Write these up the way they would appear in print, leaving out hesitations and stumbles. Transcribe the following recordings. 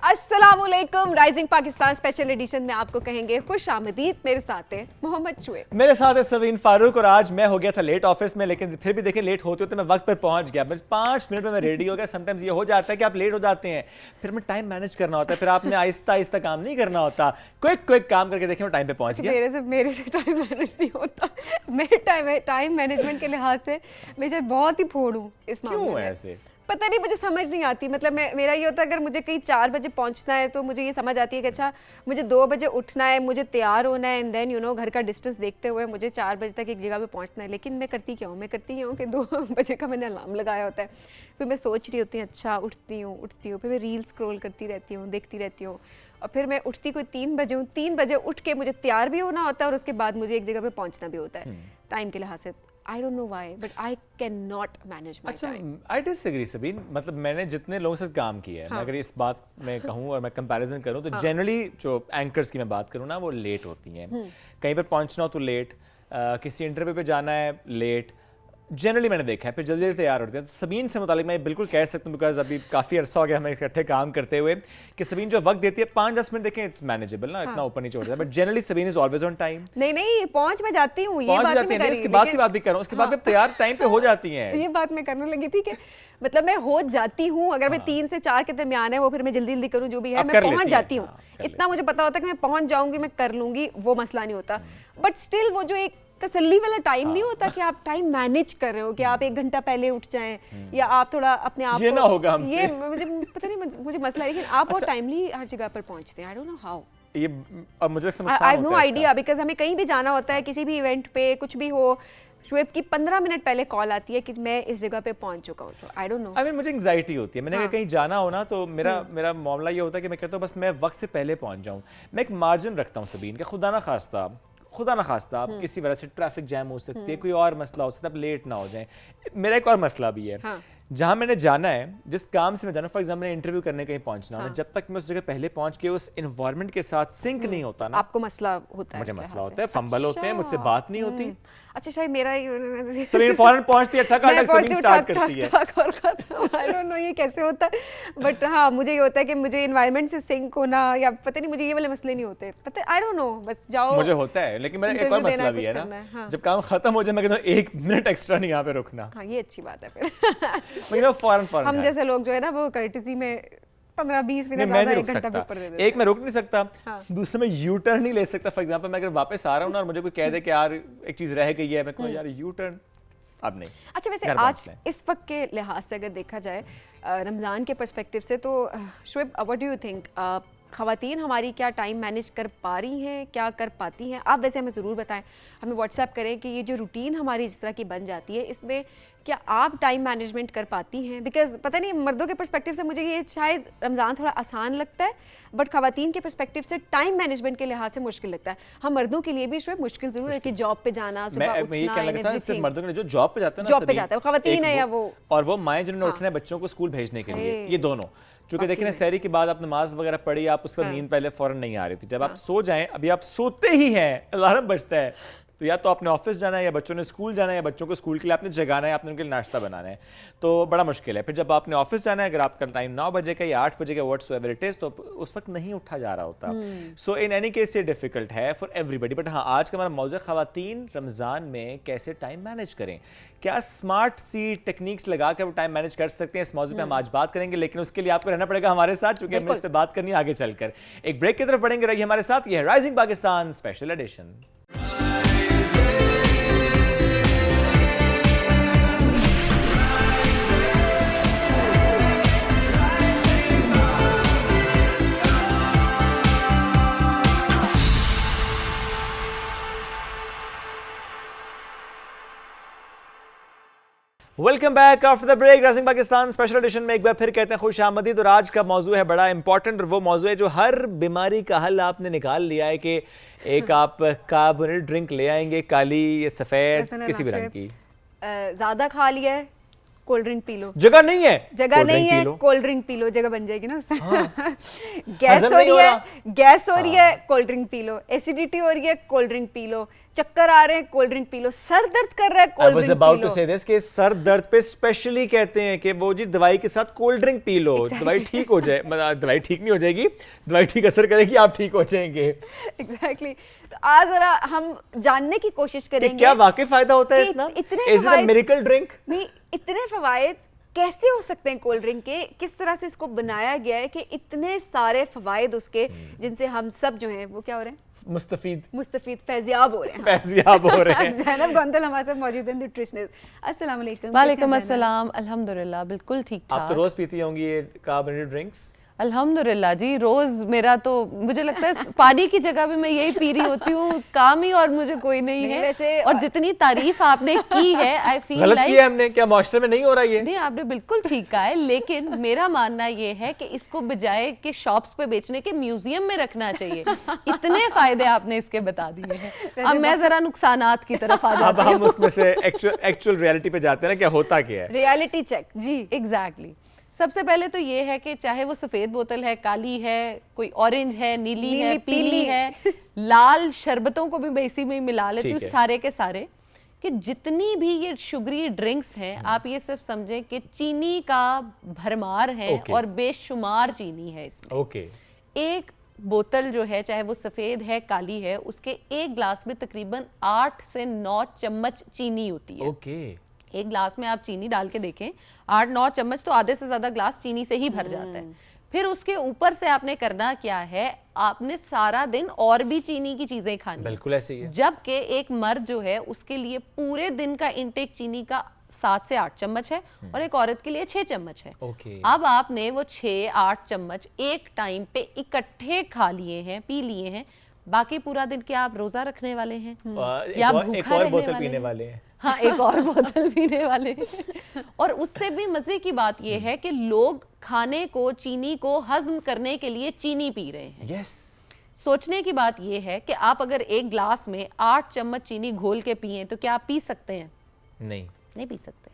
अस्सलामुअलैकुम। Rising Pakistan special edition में आपको कहेंगे खुश आमदीद। मेरे साथ है मोहम्मद शुएब, मेरे साथ है सवीन फारूक। और आज मैं हो गया था लेट ऑफिस में, लेकिन फिर भी देखिए लेट होते होते मैं वक्त पर पहुंच गया। बस 5 मिनट में मैं रेडी हो गया। समटाइम्स ये हो जाता है कि आप लेट हो जाते हैं, फिर हमें टाइम मैनेज करना होता है, फिर आपने आहिस्ता आहिस्ता काम नहीं करना होता। क्विक काम करके देखिए मैं टाइम पे पहुंच गया। मेरे से टाइम मैनेज नहीं होता। मैं टाइम मैनेजमेंट के लिहाज से मैं बहुत ही फोड़ हूँ इस मामले में। क्यों ऐसे? पता नहीं, मुझे समझ नहीं आती। मतलब मेरा ये होता है अगर मुझे कहीं 4 बजे पहुंचना है तो मुझे ये समझ आती है कि अच्छा मुझे 2 बजे उठना है, मुझे तैयार होना है, एंड देन घर का डिस्टेंस देखते हुए मुझे 4 बजे तक एक जगह पे पहुंचना है। लेकिन मैं करती क्या हूँ, कि 2 बजे का मैंने अलार्म लगाया होता है। फिर मैं सोच रही होती हूँ अच्छा उठती हूँ, फिर मैं रील स्क्रॉल करती रहती हूँ, देखती रहती हूँ, और फिर मैं उठती कोई 3 बजे हूँ। 3 बजे उठ के मुझे तैयार भी होना होता है और उसके बाद मुझे एक जगह पे पहुंचना भी होता है टाइम के लिहाज से। I don't know why, but I cannot manage my time. I disagree Sabeen. मतलब मैंने जितने लोगों के साथ काम किया है, मैं अगर इस बात में कहूँ और मैं कंपैरिजन करूँ तो जनरली जो एंकर्स की मैं बात करूँ ना, वो लेट होती हैं। कहीं पर पहुँचना हो तो लेट, किसी इंटरव्यू पे जाना है लेट, जनरली मैंने देखा है। फिर जल्दी तैयार होते हैं। तो सबीन से मुतालिक मैं बिल्कुल कह सकता हूँ, बिकॉज अभी काफ़ी अरसा हो गया हमें इकट्ठे काम करते हुए, कि सबीन जो वक्त देती है 5-10 मिनट देखें इट्स मैनेजेबल ना, इतना ऊपर नीचे हो जाता है। But generally Sabeen is always on time. नहीं पहुंच मैं जाती हूँ, ये बात जाती है, इसके बाद की बात भी कर रहा हूँ, उसके बाद भी तैयार टाइम पे हो जाती हैं। ये बात मैं करने लगी थी कि मतलब मैं हो जाती हूँ। अगर मैं 3 से 4 के दरमियान है वो फिर मैं जल्दी करूँ, जो भी है मैं पहुंच जाती हूँ। इतना मुझे पता होता है कि मैं पहुंच जाऊंगी, मैं कर लूंगी, वो मसला नहीं होता। बट स्टिल वो जो एक तसल्ली वाला टाइम नहीं होता कि आप टाइम मैनेज कर रहे हो, कि आप 1 घंटा पहले उठ जाएं या आप थोड़ा अपने आप ये ना होगा हमसे। ये मुझे पता नहीं, मुझे मसला है, लेकिन आप बहुत टाइमली हर जगह पर पहुंचते हैं। I don't know how. ये अब मुझे समझ I have no idea, because हमें कहीं भी जाना होता है, किसी भी इवेंट पे कुछ भी हो, शुएब की 15 मिनट पहले कॉल आती है कि मैं इस जगह पे पहुंच चुका हूँ। So I don't know. I mean मुझे एंग्जाइटी होती है। मैंने कहीं जाना हो ना तो मेरा मामला ये होता है कि मैं कहता हूँ बस मैं वक्त से पहले पहुंच जाऊँ। मैं एक मार्जिन रखता हूँ सबीन का, खुदा ना खास्ता आप किसी वजह से ट्रैफिक जैम हो सकती है, कोई और मसला हो सकता है, आप लेट ना हो जाएं। मेरा एक और मसला भी है। जहाँ मैंने जाना है, जिस काम से मैं जाना, फॉर एग्जाम्पल इंटरव्यू करने कहीं पहुंचना है, जब तक मैं उस जगह पहले पहुंच के उस एनवायरनमेंट के साथ सिंक नहीं होता ना, आपको मसला होता है। मुझे मसला होता है, फंबल होते हैं, मुझसे बात नहीं होती। अच्छा शायद मेरा सबीन फौरन पहुंचती है, ठक सबीन स्टार्ट करती है। आई डोंट नो ये कैसे होता है, बट हाँ मुझे ये होता है कि मुझे एनवायरनमेंट से सिंक होना, या पता नहीं मुझे ये वाले मसले नहीं होते। पता आई डोंट नो, बस जाओ। मुझे होता है, लेकिन मेरा एक और मसला भी है ना, जब काम खत्म हो जाए मैं कहता हूँ 1 मिनट एक्स्ट्रा नहीं यहाँ पे रुकना। हाँ ये अच्छी बात है। फिर फौरन हम जैसे लोग जो है ना वो कर्टेसी में 15-20 मिनट ज़्यादा 1 घंटा भी ऊपर दे देते हैं। एक मैं रुक नहीं सकता, दूसरे में यू टर्न नहीं ले सकता। फॉर एग्जांपल मैं अगर वापस आ रहा हूँ ना और मुझे कोई कह दे कि यार एक चीज रह गई है, मैं कहूँ यार यू टर्न अब नहीं। अच्छा वैसे आज इस वक्त के लिहाज से अगर देखा जाए रमज़ान के पर्सपेक्टिव से, तो Shoaib what do you think, ख़वातीन हमारी क्या टाइम मैनेज कर पा रही हैं, क्या कर पाती हैं? आप वैसे हमें ज़रूर बताएं, हमें व्हाट्सएप करें कि ये जो रूटीन हमारी जिस तरह की बन जाती है, इसमें क्या आप टाइम मैनेजमेंट कर पाती हैं? बिकॉज पता नहीं, मर्दों के पर्सपेक्टिव से मुझे ये शायद रमज़ान थोड़ा आसान लगता है, बट ख़वातीन के पर्सपेक्टिव से टाइम मैनेजमेंट के लिहाज से मुश्किल लगता है। हम मर्दों के लिए भी शायद मुश्किल ज़रूर है कि जॉब पे जाना, सुबह उठना, सिर्फ मर्दों के लिए जो जॉब पे जाते हैं, जॉब पे जाता है, ख़वातीन है या वो, और वो माएँ जिन्होंने उठना है बच्चों को स्कूल भेजने के लिए, ये दोनों। चूंकि देखिए सहरी के बाद आप नमाज वगैरह पढ़ी, आप उसका नींद पहले फौरन नहीं आ रही थी। जब आप सो जाएं, अभी आप सोते ही हैं, अलार्म बजता है, तो या तो आपने ऑफिस जाना है, या बच्चों ने स्कूल जाना है, या बच्चों को स्कूल के लिए आपने जगाना है, आपने उनके लिए नाश्ता बनाना है, तो बड़ा मुश्किल है। फिर जब आपने ऑफिस जाना है, अगर आपका टाइम 9 बजे का या 8 बजे का, व्हाटसोएवर इट इज, तो उस वक्त नहीं उठा जा रहा होता। सो इन एनी केस ये डिफिकल्ट है फॉर एवरीबडी। बट हाँ, आज का हमारा मौजूद ख़वातीन रमज़ान में कैसे टाइम मैनेज करें, क्या स्मार्ट सी टेक्निक्स लगाकर वो टाइम मैनेज कर सकते हैं, इस मौजूद पे हम आज बात करेंगे। लेकिन उसके लिए आपको रहना पड़ेगा हमारे साथ, क्योंकि हमें इस पर बात करनी है आगे चलकर। एक ब्रेक की तरफ बढ़ेंगे, रहिए हमारे साथ। ये है rising Pakistan special edition. Welcome back after the break. Rising Pakistan special edition में एक बार फिर कहते हैं खुश आमदीद। और आज का मौजू है बड़ा इंपॉर्टेंट, और वो मौजू है जो हर बीमारी का हल आपने निकाल लिया है, कि एक आप कार्बोनेटेड ड्रिंक ले आएंगे, काली या सफेद किसी भी रंग की, ज्यादा खा लिया है कोल्ड ड्रिंक पी लो, जगह नहीं है कोल्ड ड्रिंक पी लो, जगह बन जाएगी ना उससे। गैस हो रही है cold drink P low, acidity हो रही है कोल्ड ड्रिंक पी लो, चक्कर आ रहे हैं cold drink P low, sir दर्द कर रहा है I cold was drink about P to low. say this कि सर दर्द पे स्पेशली कहते हैं कि वो जी दवाई के साथ कोल्ड ड्रिंक पी लो, दवाई ठीक हो जाए। मतलब दवाई ठीक नहीं हो जाएगी, दवाई ठीक असर करेगी, आप ठीक हो जाएंगे। एग्जैक्टली। तो आज जरा हम जानने की कोशिश कि करेंगे क्या वाकई फायदा होता है कि इतना? इतने Is it a फवाइद- miracle drink? नहीं, इतने फवायद कैसे हो सकते हैं कोल्ड ड्रिंक के, किस तरह से इसको बनाया गया है कि इतने सारे फवायद उसके जिनसे हम सब जो हैं वो क्या हो रहे हैं, मुस्तफीद मुस्तफीद फैजियाब हो रहे हैं। फैजियाब हो रहे हैं। ज़ैनब गोंदल हमारे साथ मौजूद है, न्यूट्रिशनिस्ट। अस्सलाम वालेकुम। वालेकुम अस्सलाम, अल्हम्दुलिल्लाह बिल्कुल ठीक आप तो ठाक। रोज पीती होंगी ये कार्बोनेटेड ड्रिंक्स? अल्हम्दुलिल्लाह जी, रोज मेरा तो मुझे लगता है पानी की जगह भी मैं यही पी रही होती हूँ, काम ही और मुझे कोई नहीं नहीं, है। वैसे- और जितनी तारीफ आपने की है, आई फील गलत लाइक किया हमने, क्या मॉइस्चर में नहीं हो रहा ये? नहीं, आपने बिल्कुल ठीक कहा है, लेकिन मेरा मानना ये है कि इसको बजाय कि शॉप्स पे बेचने के म्यूजियम में रखना चाहिए। इतने फायदे आपने इसके बता दिए हैं। अब मैं जरा नुकसानात की तरफ आ अब जाती हम हूँ। उसमें से एक्चुअल रियलिटी पे जाते हैं ना, क्या होता क्या है। रियलिटी चेक जी। एग्जैक्टली सबसे पहले तो ये है कि चाहे वो सफेद बोतल है, काली है, कोई ऑरेंज है, नीली है, नीली, पीली पीली। है, लाल शरबतों को भी मैं इसी में ही मिला लेती हूँ, ठीक है। सारे के सारे, कि जितनी भी ये शुगरी ड्रिंक्स हैं, आप ये सिर्फ समझें कि चीनी का भरमार है Okay. और बेशुमार चीनी है इसमें। ओके एक बोतल जो है, चाहे वो सफेद है, काली है, उसके एक ग्लास में तकरीबन 8 से 9 चम्मच चीनी होती है। ओके एक ग्लास में आप चीनी डाल के देखें, 8-9 चम्मच तो आधे से ज्यादा ग्लास चीनी से ही भर जाता है। फिर उसके ऊपर से आपने करना क्या है, आपने सारा दिन और भी चीनी की चीजें खानी। बिल्कुल ऐसे ही है। जबकि एक मर्द जो है उसके लिए पूरे दिन का इंटेक चीनी का 7 से 8 चम्मच है और एक औरत के लिए 6 चम्मच है। ओके अब आपने वो 6-8 चम्मच एक टाइम पे इकट्ठे खा लिए हैं, पी लिए हैं, बाकी पूरा दिन क्या आप रोजा रखने वाले हैं या एक भूखा और रहने बोतल वाले पीने हैं? वाले हैं। हाँ, एक और बोतल पीने वाले हैं। और उससे भी मजे की बात यह है कि लोग खाने को, चीनी को हजम करने के लिए चीनी पी रहे हैं। यस सोचने की बात यह है कि आप अगर एक ग्लास में 8 चम्मच चीनी घोल के पिए तो क्या आप पी सकते हैं? नहीं पी सकते।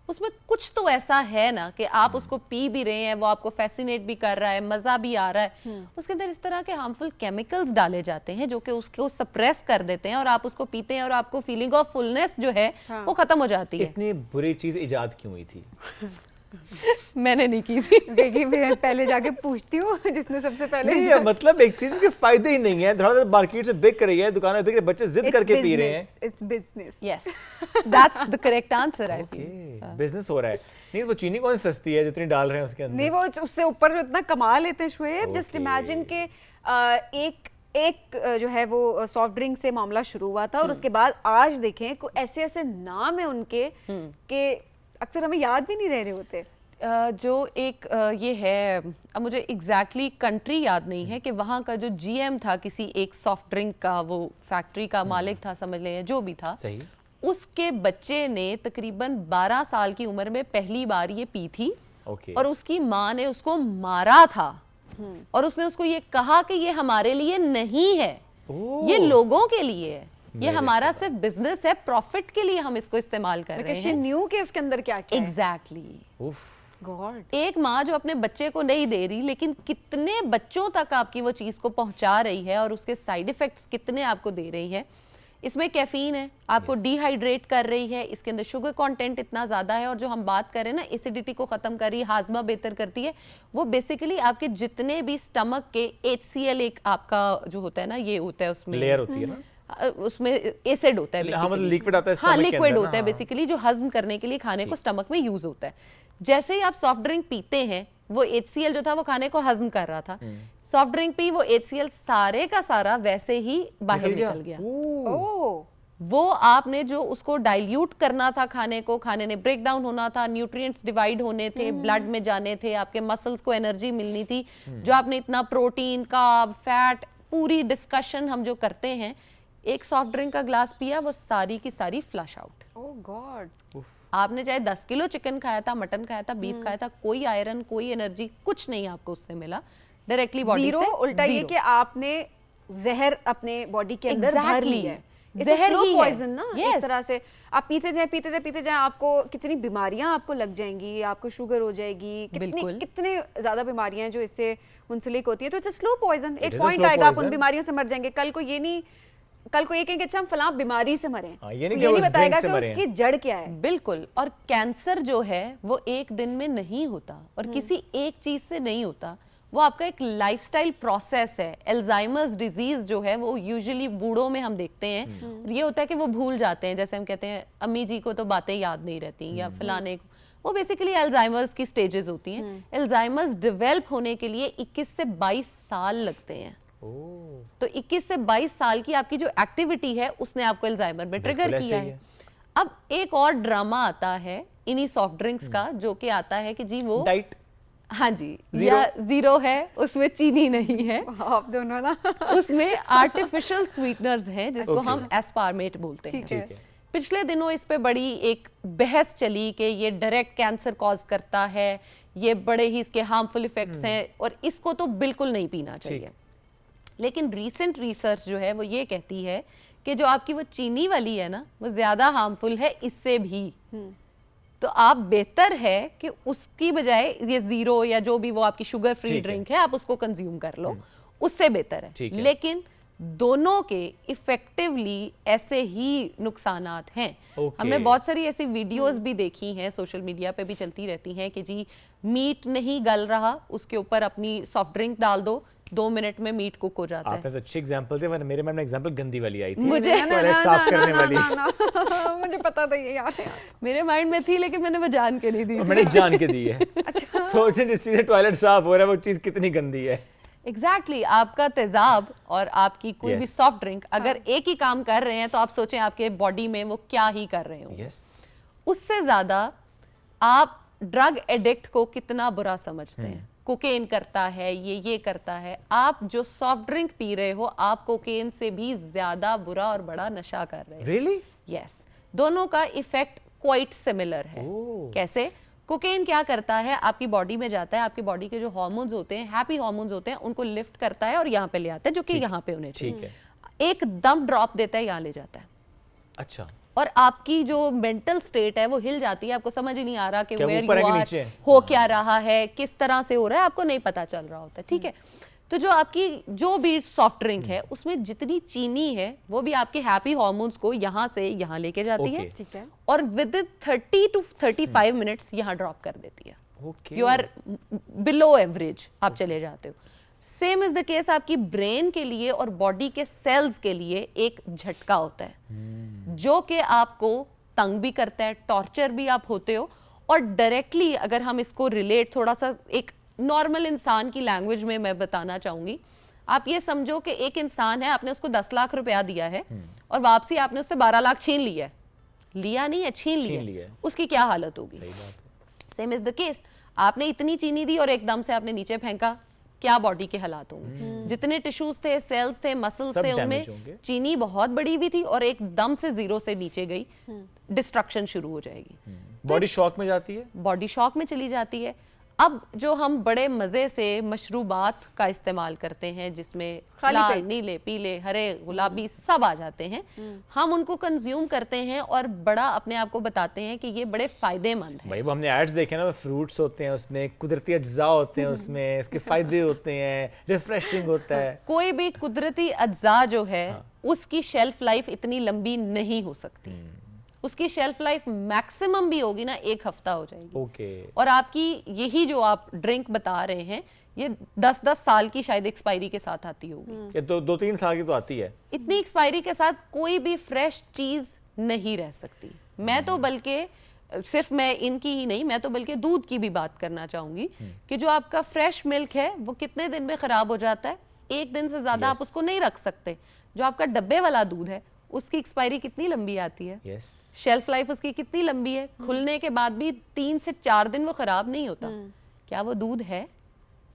उसमें कुछ तो ऐसा है ना कि आप उसको पी भी रहे हैं, वो आपको फैसिनेट भी कर रहा है, मजा भी आ रहा है। उसके अंदर इस तरह के हार्मफुल केमिकल्स डाले जाते हैं जो कि उसको सप्रेस कर देते हैं और आप उसको पीते हैं और आपको फीलिंग ऑफ फुलनेस जो है वो खत्म हो जाती है। इतनी बुरी चीज इजाद क्यों हुई थी? मैंने नहीं की थी। देखिए मैं पहले जाके पूछती हूँ जिसने सबसे पहले। नहीं है, मतलब एक चीज के फायदे ही नहीं है। धड़ाधड़ मार्केट से बिक रही है, दुकानों में बिक रही है, बच्चे जिद करके पी रहे हैं। It's business. Yes, that's the correct answer I feel. Okay business हो रहा है। नहीं वो चीनी कौन सी सस्ती है जितनी डाल रहे हैं उसके नहीं, अंदर? वो उससे ऊपर जो इतना कमा लेते हैं शुएब। Just Okay. इमेजिन के एक जो है वो सॉफ्ट ड्रिंक से मामला शुरू हुआ था और उसके बाद आज देखें ऐसे ऐसे नाम है उनके कि अक्सर हमें याद भी नहीं रह रहे होते। जो एक ये है, अब मुझे एग्जैक्टली कंट्री याद नहीं है, कि वहाँ का जो जीएम था किसी एक सॉफ्ट ड्रिंक का, वो फैक्ट्री का मालिक था समझ लें, जो भी था, सही उसके बच्चे ने तकरीबन 12 साल की उम्र में पहली बार ये पी थी ओके और उसकी माँ ने उसको मारा था और उसने उसको ये कहा कि ये हमारे लिए नहीं है, ये लोगों के लिए है, ये हमारा सिर्फ बिजनेस है, प्रॉफिट के लिए हम इसको इस्तेमाल कर रहे शी हैं। न्यू के उसके अंदर क्या क्या है। एग्जैक्टली। उफ गॉड। एक माँ जो अपने बच्चे को नहीं दे रही, लेकिन कितने बच्चों तक आपकी वो चीज को पहुंचा रही है और उसके साइड इफेक्ट्स कितने आपको दे रही है। इसमें कैफीन है, आपको डिहाइड्रेट कर रही है, इसके अंदर शुगर कंटेंट इतना ज्यादा है, और जो हम बात करें ना एसिडिटी को खत्म कर रही है, हाजमा बेहतर करती है, वो बेसिकली आपके जितने भी स्टमक के HCl एक आपका जो होता है ना, ये होता है उसमें लेयर होती है ना, उसमें एसिड होता है हाँ, मतलब basically। लिक्विड आता है हाँ, stomach के लिक्विड अंदर होता ना, है हाँ। बेसिकली, जो हजम करने के लिए खाने को स्टमक में यूज होता है। जैसे ही आप सॉफ्ट ड्रिंक पीते हैं, वो HCl जो था वो खाने को हजम कर रहा था, सॉफ्ट ड्रिंक पी, वो HCl सारे का सारा वैसे ही बाहर निकल गया। ओह वो आपने जो उसको डाइल्यूट करना था खाने को, खाने ने ब्रेक डाउन होना था, न्यूट्रिएंट्स डिवाइड होने थे, ब्लड में जाने थे, आपके मसल्स को एनर्जी मिलनी थी, जो आपने इतना प्रोटीन, कार्ब, फैट, पूरी डिस्कशन हम जो करते हैं, एक सॉफ्ट ड्रिंक का ग्लास पिया, वो सारी की सारी फ्लश आउट। ओह गॉड। आपने चाहे 10 किलो चिकन खाया था, मटन खाया था, बीफ खाया था, कोई आयरन, कोई एनर्जी, कुछ नहीं आपको उससे मिला, डायरेक्टली बॉडी जीरो। से उल्टा ये zero। कि आपने जहर अपने बॉडी के अंदर भर Exactly. लिया है। जहर ही है। पॉइजन ना Yes. एक तरह से आप पीते जाए आपको कितनी बीमारियां आपको लग जाएंगी, आपको शुगर हो जाएगी, बिल्कुल। कितने ज्यादा बीमारियां हैं जो इससे मुंसलिक होती है। तो इट्स स्लो पॉइजन। It एक is a पॉइंट slow आएगा आप उन poison. बीमारियों से मर जाएंगे। कल को ये नहीं कल को ये कहेंगे अच्छा हम फलां बीमारी से मरे हैं, हाँ, ये वो नहीं ये कि नहीं उस बताएगा drink से कि मरे हैं। उसकी जड़ क्या है। बिल्कुल। और कैंसर जो है वो एक दिन में नहीं होता और किसी एक चीज से नहीं होता, वो आपका एक लाइफस्टाइल प्रोसेस है। एल्जाइमर्स डिजीज जो है वो यूजुअली बूढ़ों में हम देखते हैं, और ये होता है कि वो भूल जाते हैं, जैसे हम कहते हैं अम्मी जी को तो बातें याद नहीं रहती या फलाने को, वो बेसिकली अल्जाइमर्स की स्टेजेस होती हैं। अल्जाइमर्स डेवलप होने के लिए 21 से 22 साल लगते हैं। तो 21 से 22 साल की आपकी जो एक्टिविटी है उसने आपको अल्जाइमर में ट्रिगर बिल्कुल किया ऐसे ही है। अब एक और ड्रामा आता है इन्हीं सॉफ्ट ड्रिंक्स का, जो कि आता है कि जी वो डाइट हाँ जी, Zero? या जीरो है, उसमें चीनी नहीं है, आप दोनों ना उसमें आर्टिफिशियल स्वीटनर्स हैं जिसको Okay. हम एस्पार्मेट बोलते हैं। ठीक है। ठीक है। पिछले दिनों इस पे बड़ी एक बहस चली कि ये डायरेक्ट कैंसर कॉज करता है, ये बड़े ही इसके हार्मफुल इफेक्ट्स हैं और इसको तो बिल्कुल नहीं पीना चाहिए। लेकिन रीसेंट रिसर्च जो है वो ये कहती है कि जो आपकी वो चीनी वाली है ना, वो ज्यादा हार्मफुल है इससे भी। तो आप बेहतर है कि उसकी बजाय ये जीरो या जो भी वो आपकी शुगर फ्री ठीक है। ड्रिंक है आप उसको कंज्यूम कर लो, उससे बेहतर ठीक है। है। लेकिन दोनों के इफेक्टिवली ऐसे ही नुकसानात हैं। Okay. हमने बहुत सारी ऐसी वीडियोस भी देखी हैं, सोशल मीडिया पे भी चलती रहती हैं कि जी मीट नहीं गल रहा, उसके ऊपर अपनी सॉफ्ट ड्रिंक डाल दो, 2 मिनट में मीट कुक हो जाता है। आपने तो अच्छी एग्जांपल दी, वरना मेरे मन में एग्जांपल गंदी वाली आई थी। मुझे टॉयलेट साफ करने वाली। मुझे पता था ये यार। मेरे माइंड में थी लेकिन मैंने वो जान के नहीं दी। मैंने जान के दी है। सोचते जिस चीज से टॉयलेट साफ हो रहा है वो चीज कितनी गंदी है। एग्जैक्टली आपका तेजाब और आपकी कोई भी Yes. सॉफ्ट ड्रिंक अगर एक ही काम कर रहे हैं तो आप सोचें आपके बॉडी में वो क्या ही कर रहे हो। यस। उससे ज्यादा आप ड्रग एडिक्ट को कितना बुरा समझते हैं। कोकेन करता है, ये करता है। आप जो सॉफ्ट ड्रिंक पी रहे हो आप कोकेन से भी ज्यादा बुरा और बड़ा नशा कर रहे हो। रियली? यस, दोनों का इफेक्ट क्वाइट सिमिलर है। ओह। कैसे? कोकेन क्या करता है, आपकी बॉडी में जाता है, आपकी बॉडी के जो हार्मोन्स होते हैं, हैप्पी हार्मोन्स होते हैं, उनको लिफ्ट करता है और यहाँ पे ले आता है, जो कि यहाँ पे होने ठीक चाहिए। है। एक दम ड्रॉप देता है, यहाँ ले जाता है, अच्छा। और आपकी जो मेंटल स्टेट है वो हिल जाती है। आपको समझ ही नहीं आ रहा कि क्या वेयर ऊपर है यू कि आर, नीचे है? हो क्या रहा है, किस तरह से हो रहा है, आपको नहीं पता चल रहा होता है। ठीक है, तो जो आपकी जो भी सॉफ्ट ड्रिंक है उसमें जितनी चीनी है वो भी आपके हैप्पी हार्मोन्स को यहाँ से यहाँ लेके जाती है, Okay. ठीक है। और विद इन 30 to 35 मिनट्स यहाँ ड्रॉप कर देती है। Okay. You are below average, आप चले जाते हो। सेम इज द केस आपकी ब्रेन के लिए और बॉडी के सेल्स के लिए एक झटका होता है जो कि आपको तंग भी करता है, टॉर्चर भी आप होते हो। और डायरेक्टली अगर हम इसको रिलेट थोड़ा सा एक नॉर्मल इंसान की लैंग्वेज में मैं बताना चाहूंगी, आप ये समझो कि एक इंसान है, आपने उसको 10 लाख रुपया दिया है और वापसी आपने उससे 12 लाख छीन लिया है। लिया नहीं है, छीन लिया लिया है। उसकी क्या हालत होगी? सही बात है। सेम इज द केस, आपने इतनी चीनी दी और एकदम से आपने नीचे फेंका, क्या बॉडी के हालात होंगे? जितने टिश्यूज थे, सेल्स थे, मसल्स सब थे, उनमें damage होंगे। चीनी बहुत बड़ी हुई थी और एकदम से जीरो से नीचे गई, डिस्ट्रक्शन शुरू हो जाएगी, बॉडी शॉक में जाती है। बॉडी शॉक में चली जाती है। अब जो हम बड़े मजे से मशरूबात का इस्तेमाल करते हैं जिसमें खाली लाल, पेट। नीले, पीले, हरे, गुलाबी सब आ जाते हैं, हम उनको कंज्यूम करते हैं और बड़ा अपने आप को बताते हैं कि ये बड़े फायदेमंद है। भाई वो हमने एड्स देखे ना, फ्रूट्स होते हैं उसमें, कुदरती अज्जा होते हैं उसमें, इसके फायदे होते हैं, रिफ्रेशिंग होता है। कोई भी कुदरती अज्जा जो है उसकी शेल्फ लाइफ इतनी लंबी नहीं हो सकती। उसकी शेल्फ लाइफ मैक्सिमम भी होगी ना 1 हफ्ता हो जाएगी। ओके। और आपकी यही जो आप ड्रिंक बता रहे हैं ये 10-10 साल की शायद एक्सपायरी के साथ आती होगी। ये 2-3 साल की तो आती है। इतनी एक्सपायरी के साथ कोई भी फ्रेश चीज नहीं रह सकती। मैं तो बल्कि सिर्फ मैं इनकी ही नहीं, मैं तो बल्कि दूध की भी बात करना चाहूंगी कि जो आपका फ्रेश मिल्क है वो कितने दिन में खराब हो जाता है, 1 दिन से ज्यादा आप Yes. उसको नहीं रख सकते। जो आपका डब्बे वाला दूध है उसकी एक्सपायरी कितनी लंबी आती है, यस। शेल्फ लाइफ उसकी कितनी लंबी है, खुलने के बाद भी 3 से 4 दिन वो खराब नहीं होता। क्या वो दूध है?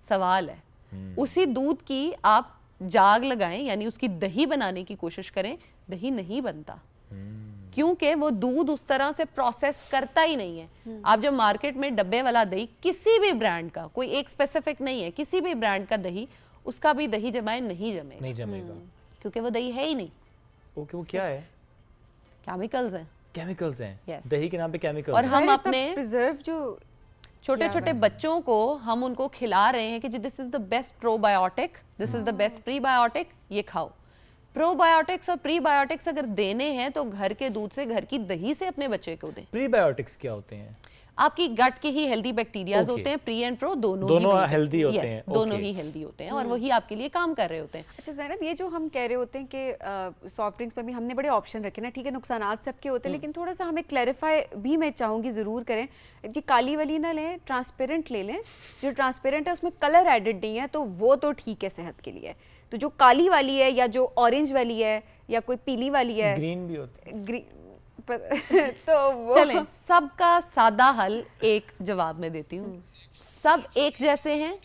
सवाल है। उसी दूध की आप जाग लगाएं, यानी उसकी दही बनाने की कोशिश करें, दही नहीं बनता क्योंकि वो दूध उस तरह से प्रोसेस करता ही नहीं है। आप जब मार्केट में डब्बे वाला दही, किसी भी ब्रांड का, कोई एक स्पेसिफिक नहीं है, किसी भी ब्रांड का दही, उसका भी दही जमाए नहीं जमेगा, नहीं जमेगा। क्योंकि वो दही है ही नहीं, ओके। वो क्या है? केमिकल्स हैं। केमिकल्स हैं। Yes. दही के नाम पे केमिकल्स और हैं। हम इतना अपने प्रिजर्व जो छोटे छोटे बच्चों को हम उनको खिला रहे हैं कि जी this is the best probiotic, this is the best prebiotic, ये खाओ। प्रोबायोटिक्स और प्रीबायोटिक्स अगर देने हैं तो घर के दूध से, घर की दही से अपने बच्चे को दें। प्रीबायोटिक्स क्या होते हैं? आपकी गट के ही हेल्दी बैक्टीरियाज Okay. होते हैं, प्री एंड प्रो दोनों हेल्दी होते Yes, हैं। दोनों Okay. ही हेल्दी होते हैं और वही आपके लिए काम कर रहे होते हैं। अच्छा ज़ैनब, ये जो हम कह रहे होते हैं कि सॉफ्ट ड्रिंक्स में भी हमने बड़े ऑप्शन रखे ना, ठीक है नुकसानात सबके होते हैं, लेकिन थोड़ा सा हमें क्लैरिफाई भी मैं चाहूँगी ज़रूर करें जी। काली वाली ना लें, ट्रांसपेरेंट ले लें। जो ट्रांसपेरेंट है उसमें कलर एडिड नहीं है तो वो तो ठीक है सेहत के लिए। तो जो काली वाली है या जो ऑरेंज वाली है या कोई पीली वाली है, ग्रीन भी होते हैं। तो वो चलें, सबका सादा हल एक जवाब में देती हूँ। सब एक जैसे हैं,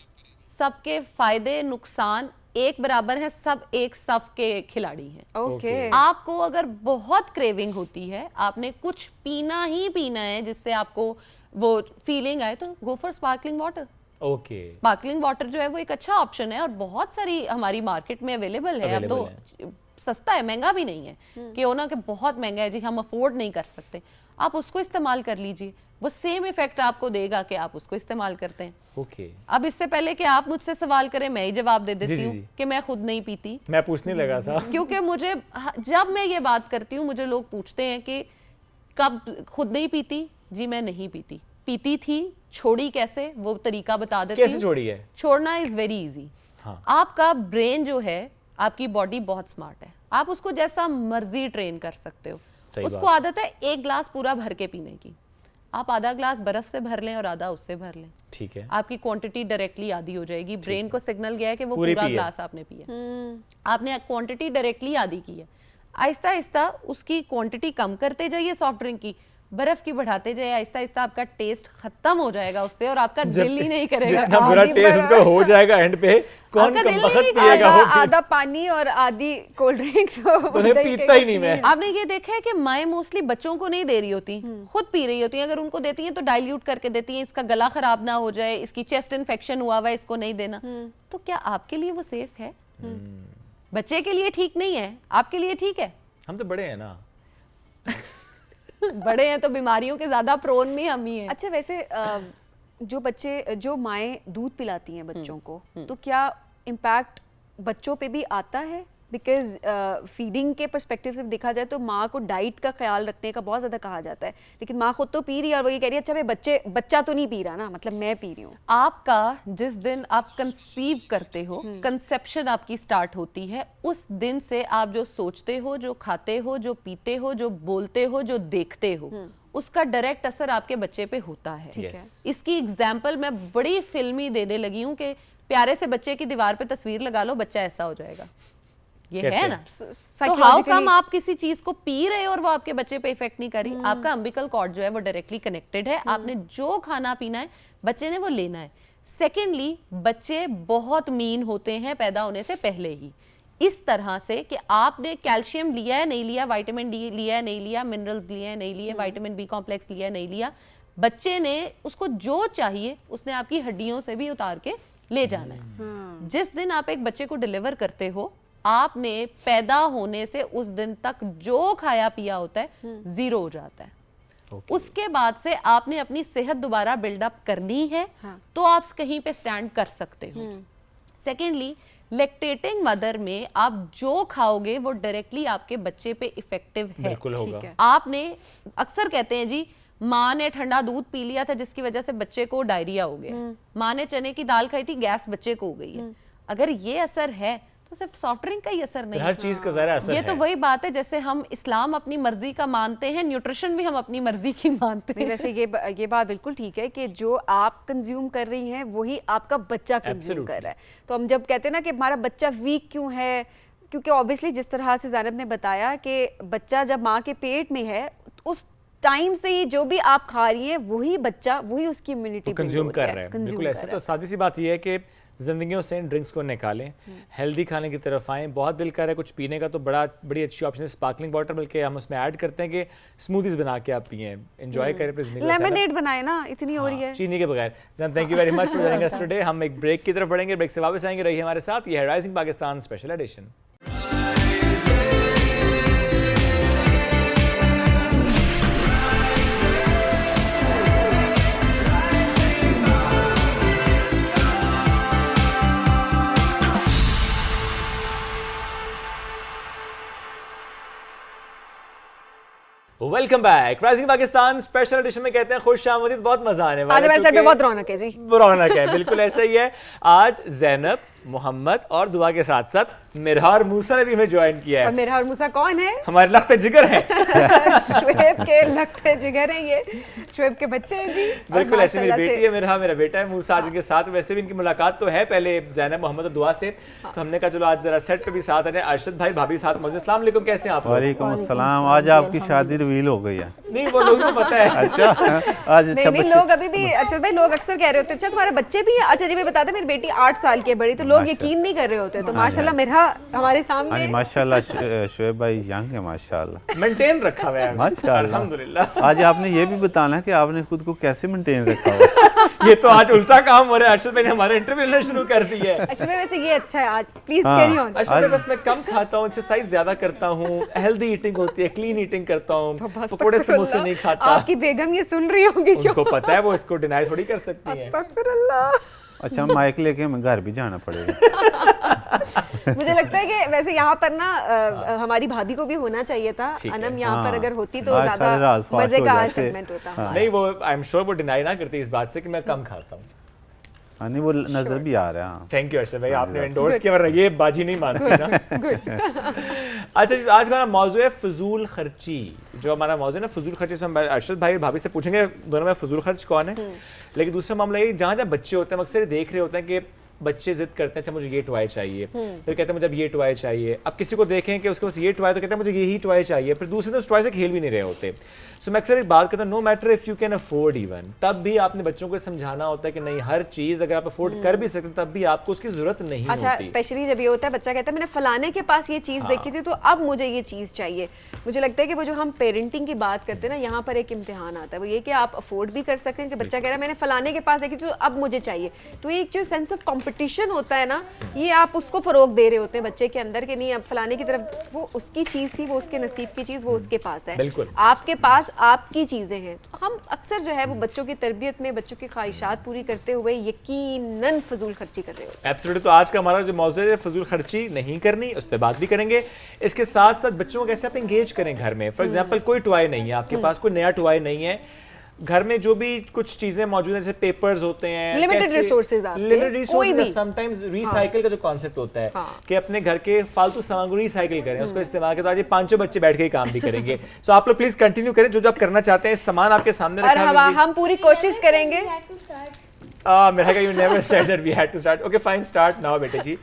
सबके फायदे नुकसान एक बराबर है, सब एक सफ के खिलाड़ी हैं। ओके आपको अगर बहुत क्रेविंग होती है, आपने कुछ पीना ही पीना है जिससे आपको वो फीलिंग आए, तो go for sparkling water. Okay. Sparkling water जो है वो एक अच्छा ऑप्शन है और बहुत सारी हमारी मार्केट में अवेलेबल है। अब तो सस्ता है, महंगा भी नहीं है कि हो ना कि बहुत महंगा है जी हम अफोर्ड नहीं कर सकते। आप उसको इस्तेमाल कर लीजिए, वो सेम इफेक्ट आपको देगा कि आप उसको इस्तेमाल करते हैं। ओके। अब इससे पहले कि आप मुझसे सवाल करें, मैं ही जवाब दे जी, देती जी, हूँ जी। कि मैं खुद नहीं पीती। मैं पूछने लगा था। क्योंकि मुझे जब मैं ये बात करती हूँ मुझे लोग पूछते हैं कि कब खुद नहीं पीती। जी मैं नहीं पीती, पीती थी, छोड़ी कैसे वो तरीका बता देती कैसे हूँ। छोड़ी है? छोड़ना इज वेरी इजी। हाँ। आपका ब्रेन जो है, आपकी बॉडी बहुत स्मार्ट है, आप उसको जैसा मर्जी ट्रेन कर सकते हो। सही उसको बात। आदत है एक ग्लास पूरा भर के पीने की। आप आधा ग्लास बर्फ से भर लें और आधा उससे भर लें, ठीक है। आपकी क्वांटिटी डायरेक्टली आधी हो जाएगी। ब्रेन को सिग्नल गया है कि वो पूरी पूरा पी है। ग्लास आपने पिया, आपने क्वांटिटी डायरेक्टली आधी की है। आहिस्ता आहिस्ता उसकी क्वांटिटी कम करते जाइए, सॉफ्ट ड्रिंक की बर्फ की बढ़ाते जाइए, आहिस्ता आहिस्ता आपका टेस्ट खत्म हो जाएगा उससे और आपका दिल ही नहीं करेगा। जितना बुरा आधी टेस्ट बर्फ। उसका हो जाएगा एंड पे, कौन आपका दिल कम नहीं वक्त करेगा। पिएगा वो फिर? आधा पानी और आधी कोल्ड ड्रिंक्स मैं पीता ही नहीं मैं। आपने ये देखा है कि माएँ मोस्टली बच्चों को नहीं दे रही होती, खुद पी रही होती हैं। अगर उनको देती हैं तो डाइल्यूट करके देती हैं, इसका गला खराब ना हो जाए, इसकी चेस्ट इन्फेक्शन हुआ हुआ है, इसको नहीं देना। तो क्या आपके लिए वो सेफ है? बच्चे के लिए ठीक नहीं है, आपके लिए ठीक है। हम तो बड़े हैं ना। बड़े हैं तो बीमारियों के ज्यादा प्रोन भी हम ही हैं। अच्छा वैसे जो माएँ दूध पिलाती हैं बच्चों को, तो क्या इम्पैक्ट बच्चों पे भी आता है? बिकॉज फीडिंग के पर्सपेक्टिव से देखा जाए तो माँ को डाइट का ख्याल रखने का बहुत ज़्यादा कहा जाता है, लेकिन माँ खुद तो पी रही है और वो ये कह रही है अच्छा भाई बच्चा तो नहीं पी रहा ना, मतलब मैं पी रही हूँ। आपका जिस दिन आप कंसीव करते हो, कंसेप्शन आपकी स्टार्ट होती है, उस दिन से आप जो सोचते हो, जो खाते हो, जो पीते हो, जो बोलते हो, जो देखते हो, उसका डायरेक्ट असर आपके बच्चे पे होता है। ठीक है। इसकी एग्जाम्पल मैं बड़ी फिल्मी देने लगी हूँ कि प्यारे से बच्चे की दीवार पे तस्वीर लगा लो, बच्चा ऐसा हो जाएगा। ये कहते है हैं। ना? तो हाउ Psychologically- कम आप किसी चीज को पी रहे हो और वो आपके बच्चे पे इफेक्ट नहीं करी? आपका अम्बिकल कॉर्ड जो है वो डायरेक्टली कनेक्टेड है। आपने जो खाना पीना है बच्चे ने वो लेना है। सेकेंडली, बच्चे बहुत मीन होते हैं पैदा होने से पहले ही, इस तरह से कि आपने कैल्शियम लिया है नहीं लिया, विटामिन डी लिया है नहीं लिया, मिनरल्स लिए हैं नहीं लिए, विटामिन बी कॉम्प्लेक्स लिया है नहीं लिया, बच्चे ने उसको जो चाहिए उसने आपकी हड्डियों से भी उतार के ले जाना है। जिस दिन आप एक बच्चे को डिलीवर करते हो, आपने पैदा होने से उस दिन तक जो खाया पिया होता है जीरो हो जाता है। Okay. उसके बाद से आपने अपनी सेहत दोबारा बिल्डअप करनी है, तो आप कहीं पे स्टैंड कर सकते हो। सेकेंडली, लैक्टेटिंग मदर में आप जो खाओगे वो डायरेक्टली आपके बच्चे पे इफेक्टिव है। बिल्कुल होगा। है। आपने अक्सर कहते हैं जी माँ ने ठंडा दूध पी लिया था जिसकी वजह से बच्चे को डायरिया हो गया, माँ ने चने की दाल खाई थी गैस बच्चे को हो गई है। अगर ये असर है तो सिर्फ सॉफ्ट ड्रिंक का ही असर नहीं हर चीज का जरा असर ये है। तो वही बात है जैसे हम इस्लाम अपनी मर्जी का मानते हैं, न्यूट्रिशन भी हम अपनी मर्जी की मानते नहीं हैं। वैसे ये बात बिल्कुल ठीक है कि जो आप कंज्यूम कर रही हैं वही आपका बच्चा कंज्यूम कर रहा है। तो हम जब कहते हैं ना कि हमारा बच्चा वीक क्यों है, क्योंकि ऑब्वियसली जिस तरह से ज़ैनब ने बताया कि बच्चा जब माँ के पेट में है उस टाइम से ही जो भी आप खा रही हैं वही बच्चा वही उसकी इम्यूनिटी कंज्यूम कर रहे हैं। बिल्कुल ऐसे। तो सादी सी बात यह है कि जिंदगियों से इन ड्रिंक्स को निकालें, हेल्दी खाने की तरफ आएँ। बहुत दिल कर रहा है कुछ पीने का तो बड़ी अच्छी ऑप्शन है स्पार्कलिंग वाटर, बल्कि हम उसमें ऐड करते हैं कि स्मूदीज बना के आप पिए, एंजॉय करें अपनी जिंदगी। लेमनेड बनाए ना, इतनी हो रही है चीनी के बगैर। Thank you very much for joining us today. हम एक ब्रेक की तरफ बढ़ेंगे, ब्रेक से वापस आएंगे। रहिए हमारे साथ, ये है rising Pakistan special edition. Welcome back. Rising Pakistan special edition में कहते हैं खुश आमदीद, बहुत मजा आने वाला आज है हमारे सेट पे बहुत रौनक है जी। रौनक है, बिल्कुल ऐसा ही है। आज ज़ैनब, मोहम्मद और दुआ के साथ साथ मिरहा और मूसा ने भी हमें ज्वाइन किया और है। मिरहा और मूसा कौन है? हमारे लख्त जिगर हैं। शुएब के लख्त जिगर हैं ये, शुएब के बच्चे हैं जी। बिल्कुल ऐसे मेरी बेटी है, मिरहा मेरा बेटा है, मूसा आज इनके साथ। वैसे भी इनकी मुलाकात तो है पहले ज़ैनब, मोहम्मद और दुआ से, तो हमने कहा चलो आज जरा सेट पे भी साथ है। अरशद भाई भाभी साथ मौजूद। अस्सलाम वालेकुम, कैसे हैं आप? वालेकुम अस्सलाम। आज आपकी शादी रिवील हो गई है? नहीं, वो लोगों को पता है। अच्छा, आज नहीं लोग अभी भी, अरशद भाई लोग अक्सर कह रहे होते हैं अच्छा तुम्हारे बच्चे भी हैं। अच्छा जी मैं बताते मेरी बेटी 8 साल की है बड़ी, तो लोग यकीन नहीं कर रहे होते। तो माशाल्लाह मिरहा हमारे सामने माशाल्लाह शुएब भाई यंग है माशाल्लाह, मेंटेन रखा हुआ है माशाल्लाह अल्हम्दुलिल्लाह। आज आपने ये भी बताना है कि आपने खुद को कैसे मेंटेन रखा हुआ। ये तो आज उल्टा काम हो रहा है। अरशद भाई ने हमारे इंटरव्यू लेना शुरू कर दी है। अच्छा वैसे ये अच्छा है आज, प्लीज हाँ। Carry on. अरशद भाई बस मैं कम खाता हूँ, एक्सरसाइज ज्यादा करता हूँ, हेल्दी ईटिंग होती है, क्लीन ईटिंग करता हूँ, पकोड़े समोसे नहीं खाता। आपकी बेगम ये सुन रही होगी जो। उनको पता है, वो इसको डिनाई थोड़ी कर सकती है। अस्तगफिरुल्लाह। अच्छा माइक लेके हमें घर भी जाना पड़ेगा। मुझे लगता है कि वैसे यहाँ पर ना हमारी भाभी को भी होना चाहिए था। ठीक है। अनम यहाँ पर हाँ। अगर होती तो आज सारे राज ज्यादा फाश मजे हो का आज जाते। सेगमेंट होता हमारा। नहीं वो आई एम श्योर वो डिनाई ना करती इस बात से कि मैं कम खाता हूँ। हाँ नहीं वो नजर भी आ रहा है। हाँ। थैंक यू अरशद भाई, आपने एंडोर्स किया, वरना ये बाजी नहीं मानती ना। अच्छा जी, आज हमारा मौजू है फजूल खर्ची। जो हमारा मौजू है ना फजूल खर्ची, इसमें हम अरशद भाई भाभी से पूछेंगे दोनों में फजूल खर्च कौन है। लेकिन दूसरा मामला ये, जहाँ जहाँ बच्चे होते हैं अक्सर देख रहे होते हैं कि बच्चे जिद करते हैं अच्छा मुझे ये टॉय चाहिए, फिर कहते हैं मुझे अब ये टॉय चाहिए। अब किसी को देखें कि उसके पास ये टॉय तो कहते हैं मुझे यही टॉय चाहिए, फिर दूसरे दिन उस टॉय से खेल भी नहीं रहे होते। सो मैं अक्सर एक बात करता हूँ, no matter if you can afford even, तब भी आपने बच्चों को समझाना होता है कि नहीं हर चीज़ अगर आप अफोर्ड कर भी सकते तब भी आपको उसकी जरूरत नहीं अच्छा होती। स्पेशली जब ये होता है बच्चा कहता है मैंने फलाने के पास ये चीज़ देखी थी तो अब मुझे ये चीज़ चाहिए। मुझे लगता है कि वो जो हम पेरेंटिंग की बात करते हैं ना, यहाँ पर एक इम्तिहान आता है, वो ये कि आप अफोर्ड भी कर सकते हैं कि बच्चा कह रहा है मैंने फलाने के पास देखी थी तो अब मुझे चाहिए। तो एक जो सेंस ऑफ कॉम्पिटिशन होता है ना, ये आप उसको फरोग दे रहे होते हैं बच्चे के अंदर कि नहीं अब फलाने की तरफ, वो उसकी चीज़ थी, वो उसके नसीब की चीज़, वो उसके पास है, बिल्कुल। आपके पास आपकी चीज़ें हैं। तो हम अक्सर जो है वो बच्चों की तरबियत में बच्चों की ख्वाहिशात पूरी करते हुए यकीनन फजूल खर्ची कर रहे होते हैं। एब्सोल्युटली। तो आज का हमारा जो मौजू है फजूल खर्ची नहीं करनी, उस पर बात भी करेंगे। इसके साथ साथ बच्चों को कैसे आप एंगेज करें घर में। फॉर एग्जांपल कोई टॉय नहीं है आपके पास, कोई नया टॉय नहीं है घर में, जो भी कुछ चीजें मौजूद हैं जैसे पेपर्स होते हैं, लिमिटेड रिसोर्सेज आते हैं, लिमिटेड कोई भी रिसोर्सेज, समटाइम्स रिसाइकिल का जो कॉन्सेप्ट होता है कि अपने घर के फालतू सामान को रिसाइकिल करें, उसको इस्तेमाल करें। तो आज ये पांचों बच्चे बैठ के ही काम भी करेंगे। सो आप लोग प्लीज कंटिन्यू करें जो जो आप करना चाहते हैं। सामान आपके सामने और रखा है। हम पूरी कोशिश करेंगे। Mirha you never said that we had to start. Okay, fine, start now बेटे जी।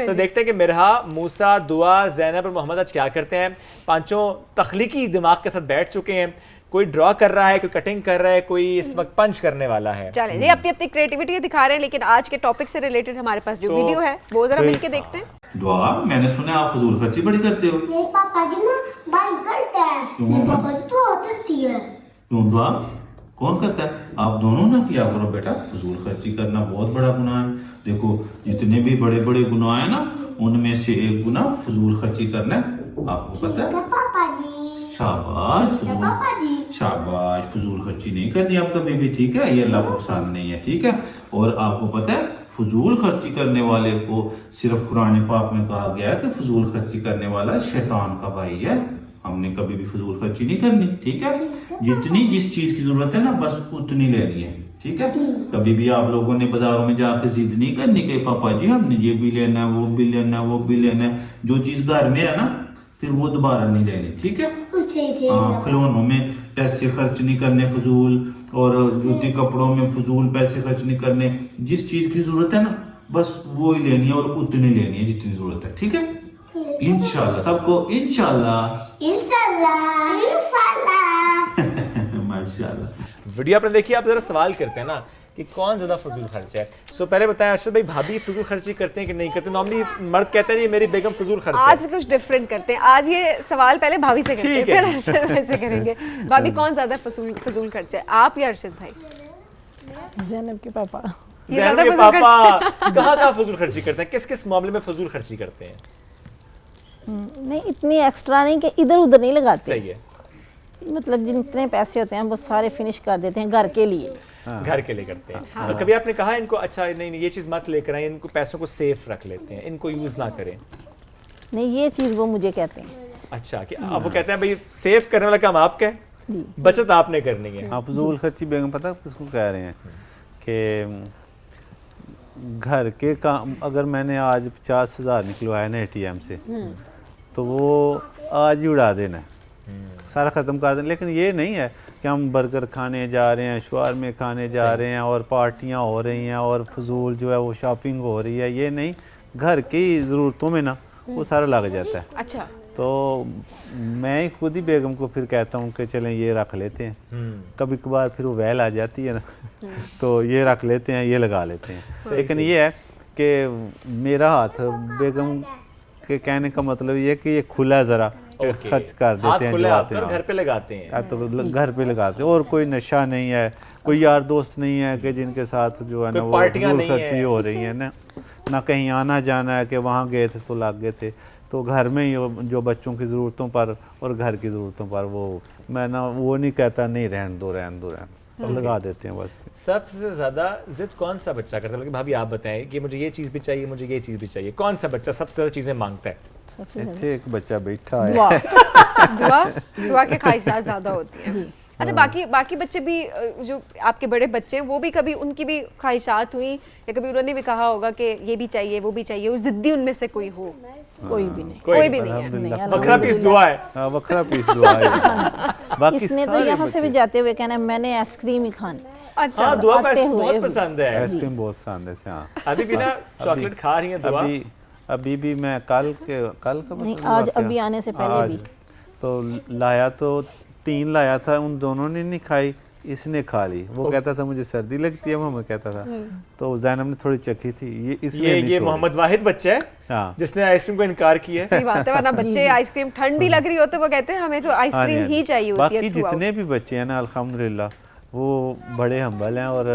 So देखते हैं कि मिरहा, मूसा, दुआ, ज़ैनब और मोहम्मद आज क्या करते हैं। पांचों तख्लीकी दिमाग के साथ बैठ चुके हैं। कोई ड्रॉ कर रहा है, कोई कटिंग कर रहा है, कोई इस वक्त पंच करने वाला है। चलें जी, अपनी अपनी क्रिएटिविटी दिखा रहे हैं, लेकिन आज के टॉपिक से रिलेटेड हमारे पास जो तो वीडियो है वो जरा मिलके देखते हैं। दुआ, मैंने सुना आप फजूल खर्ची बड़ी करते हो। मेरे पापा जी ना बाई करता है, मेरे पापा जी बहुत हंसती है। क्यों दुआ, कौन करता है? आप दोनों ना किया करो बेटा, फजूल खर्ची करना बहुत बड़ा गुनाह है। देखो जितने भी बड़े बड़े गुनाह है ना, उनमें से एक गुनाह फजूल खर्ची करना है, आपको पता है? पापा जी, शाबाश पापा जी, शाबाश, फजूल खर्ची नहीं करनी आप कभी भी, ठीक है? ये अल्लाह को पसंद नहीं है, ठीक है? और आपको पता है फजूल खर्ची करने वाले को सिर्फ कुरान पाक में कहा गया है कि फजूल खर्ची करने वाला शैतान का भाई है। हमने कभी भी फजूल खर्ची नहीं करनी, ठीक है? जितनी जिस चीज की जरूरत है ना बस उतनी लेनी है, ठीक है? कभी भी आप लोगों ने बाजारों में जाकर जिद नहीं करनी कि पापा जी हमने ये भी लेना है, वो भी लेना है, वो भी लेना है। जो चीज घर में है ना फिर वो दोबारा नहीं लेनी, ठीक है? हाँ, खिलौनों में पैसे खर्च नहीं करने फजूल, और जूती कपड़ों में फजूल पैसे खर्च नहीं करने। जिस चीज की जरूरत है ना बस वो ही लेनी है और उतनी लेनी है जितनी जरूरत है, ठीक है? इंशाल्लाह सबको इंशाल्लाह इंशाल्लाह, इंशाल्लाह। माशाल्लाह। वीडियो आपने देखी, आप जरा सवाल करते हैं ना कि कौन ज्यादा फजूल खर्च है। सो पहले बताएं अरशद भाई, भाभी फजूल खर्ची करते हैं कि नहीं करते? नॉर्मली मर्द कहते हैं ये मेरी बेगम फजूल खर्च है। आज कुछ डिफरेंट करते हैं। आज ये सवाल पहले भाभी से करते हैं, ठीक है। फिर अरशद भाई से करेंगे। भाभी कौन ज्यादा फजूल खर्च है, आप या अरशद भाई? ज़ैनब के पापा। ये ज़ैनब ज्यादा के फजूल पापा कहाँ फजूल खर्ची करते हैं, किस किस मामले में फजूल खर्ची करते हैं? नहीं इतनी एक्स्ट्रा नहीं कि इधर उधर नहीं लगाते, सही है, मतलब जितने पैसे होते हैं वो सारे फिनिश कर देते हैं घर के लिए। घर के लिए करते हैं। और कभी आपने कहा इनको अच्छा नहीं ये चीज मत लेकर आए, इनको पैसों को सेफ रख लेते हैं, इनको यूज ना करें? नहीं ये चीज़ वो मुझे कहते हैं। अच्छा, कि अब वो कहते हैं भाई सेफ करने वाला काम आपका है, बचत आपने करनी है। हाँ, फजूल खर्ची बेगम पता है किसको कह रहे हैं कि घर के काम अगर मैंने आज 50,000 निकलवाया ना ATM से तो वो आज ही उड़ा देना है, सारा ख़त्म कर देना। लेकिन ये नहीं है कि हम बर्गर खाने जा रहे हैं, शवारमे खाने जा रहे हैं और पार्टियां हो रही हैं और फजूल जो है वो शॉपिंग हो रही है, ये नहीं। घर की ज़रूरतों में ना वो सारा लग जाता है। अच्छा, तो मैं खुद ही बेगम को फिर कहता हूँ कि चलें ये रख लेते हैं, कभी कभार फिर वो वैल आ जाती है ना तो ये रख लेते हैं, ये लगा लेते हैं। लेकिन ये है कि मेरा हाथ बेगम के कहने का मतलब ये है कि ये खुला ज़रा खर्च कर देते हैं जो आते हैं, घर पे लगाते हैं। तो घर पे लगाते हैं और कोई नशा नहीं है, कोई यार दोस्त नहीं है कि जिनके साथ जो है ना वो फजूल खर्ची हो रही है ना कहीं आना जाना है कि वहाँ गए थे तो लग गए थे। तो घर में ही जो बच्चों की ज़रूरतों पर और घर की ज़रूरतों पर वो मैं ना वो नहीं कहता नहीं रहने दो और लगा देते हैं बस। सबसे ज्यादा जिद कौन सा बच्चा करता है? भाभी आप बताएं कि मुझे ये चीज भी चाहिए, मुझे ये चीज भी चाहिए। कौन सा बच्चा सबसे ज्यादा चीजें मांगता है? इतने एक बच्चा बैठा है। दुआ के ख्वाहिशात ज्यादा होती हैं। अच्छा, बाकी बच्चे भी जो आपके बड़े बच्चे हैं वो भी कभी उनकी भी ख्वाहिशात हुई या कभी उन्होंने भी कहा होगा कि ये भी चाहिए वो भी चाहिए, और जिद्दी उनमें से कोई हो? कोई भी नहीं, कोई भी नहीं है। बकरा पीस दुआ है। हाँ, बकरा पीस दुआ है। बाकी इसने तो यहाँ से भी जाते हुए कहना है मैंने आइसक्रीम ही खानी। अच्छा, हाँ, दुआ को आते आइसक्रीम हुए बहुत भी। पसंद है। आइसक्रीम बहुत पसंद है। हाँ, अभी भी ना चॉकलेट खा रही है दुआ। अभी भी मैं कल का नहीं, मतलब आज क्या? अभी आने से पहले आज भी तो लाया तो 3 लाया था, उन दोनों ने नहीं खाई, इसने खा ली। वो कहता था मुझे सर्दी लगती है, मोहम्मद कहता था। तो जैनब ने थोड़ी चखी थी, ये इसलिए नहीं ये छोड़ी। मोहम्मद वाहिद बच्चा है हाँ, जिसने आइसक्रीम को इनकार किया है। सही बात है, वरना बच्चे आइसक्रीम ठंड भी लग रही हो तो वो कहते हैं हमें तो हाँ आइसक्रीम जी, ही चाहिए होती है। बाकी जितने भी बच्चे हैं ना अल्हम्दुलिल्लाह वो बड़े हम्बल हैं और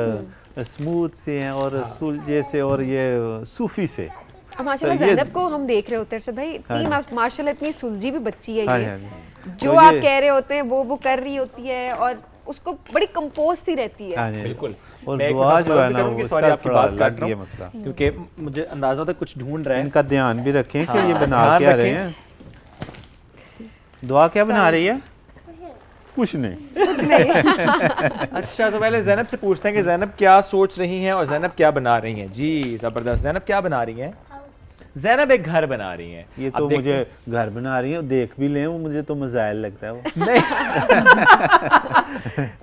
स्मूथ से हैं और सुलझे से और ये सूफी से। माशाल्लाह तो ये- ज़ैनब को हम देख रहे होते हैं भाई, इतनी माशाल्लाह इतनी सुलझी भी बच्ची है हाँ ये। जी, हाँ जी। जो तो आप ये- कह रहे होते हैं वो कर रही होती है और उसको बड़ी कंपोज सी रहती है। हाँ जी, बिल्कुल। और मैं एक दुआ मिसाल जो है भी ना करूंगी, वो सॉरी उसका आपकी थोड़ा बात काट अलग रहा ही हूं, है मसला। क्योंकि मुझे अंदाजा होता है कुछ ढूंढ रहे हैं। इनका ध्यान भी रखें कि ये बना ध्यान क्या रहे रखें। हैं। दुआ क्या बना रही है? कुछ नहीं। अच्छा, तो पहले ज़ैनब से पूछते हैं कि ज़ैनब क्या सोच रही हैं और ज़ैनब क्या बना रही हैं। जी जबरदस्त। ज़ैनब क्या बना रही हैं? ज़ैनब एक घर बना रही हैं। ये अब तो देखते मुझे हैं। घर बना रही है, देख भी लें वो मुझे तो मजाइल लगता है वो। नहीं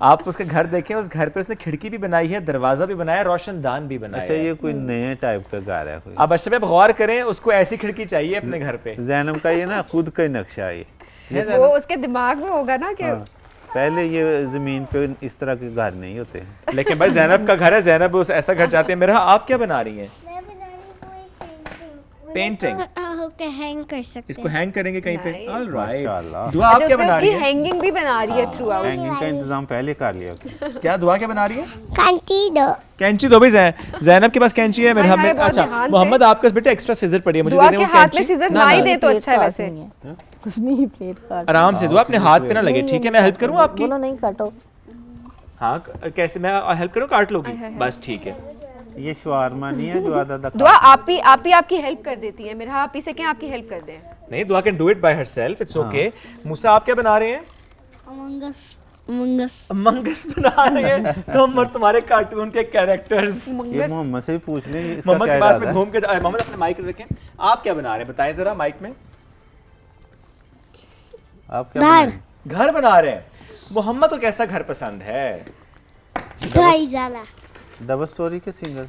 आप उसका घर देखें, उस घर पे उसने खिड़की भी बनाई है, दरवाजा भी बनाया है, रोशनदान भी बनाया अच्छा, है। ये कोई नए टाइप का घर है कोई। अब अशरफ आप गौर करें, उसको ऐसी खिड़की चाहिए अपने घर पे। जैनब का ये ना खुद का ही नक्शा है ये। है वो ज़ैनब? उसके दिमाग में होगा ना कि हाँ, पहले ये जमीन पे इस तरह के घर नहीं होते। लेकिन भाई ज़ैनब का घर है, ज़ैनब उस ऐसा घर चाहते हैं। मेरा आप क्या बना रही हैं? मैं बना रही हूँ एक पेंटिंग। होकर हैंग कर सकते इसको हैंग करेंगे कहीं पे। ऑलराइट। माशाल्लाह। दुआ आप अच्छा, क्या उसने बना उसकी रही हैं? हैंगिंग भी बना रही है थ्रू आउट। हैंगिंग का इंतजाम पहले कर लिया उसने। क्या दुआ क्या बना रही है? कैंची दो। कैंची दो भी ज़ैनब के पास कैंची है, मेरे हाथ हाय, में। बहुत अच्छा, ध्यान से। मोहम्मद आपके पास बेटा एक्स्ट्रा सीजर पड़ी है, मुझे दुआ दे के दो हाथ में कैंची। सीजर ना, ना ही ना, दे तो अच्छा है वैसे। उसने ही प्लेट काट। आराम से दुआ, अपने हाथ पे ना लगे, ठीक है? मैं हेल्प करूँ आपकी? बोलो नहीं काटो। हाँ, कैसे मैं हेल्प करूँ? काट लोगी? बस ठीक है। ये शवारमा नहीं है जो आधा आधा दुआ आप ही आपकी हेल्प कर देती है। मेरा आप ही से क्या आपकी हेल्प कर दें? नहीं, Dua can do it by herself, it's okay. Musa आप क्या बना रहे हैं? मंगस मंगस बना रहे हैं। तुम और तुम्हारे कार्टून के कैरेक्टर्स। ये मोहम्मद से भी पूछ लें इसका मोहम्मद क्या के पास इरादा में है? घूम के मोहम्मद अपने माइक रखें। आप क्या बना रहे हैं? बताएं जरा माइक में। आप क्या बना रहे हैं? घर बना रहे हैं। मोहम्मद को कैसा घर पसंद है? ड्राई जाला डबल स्टोरी के सिंगल?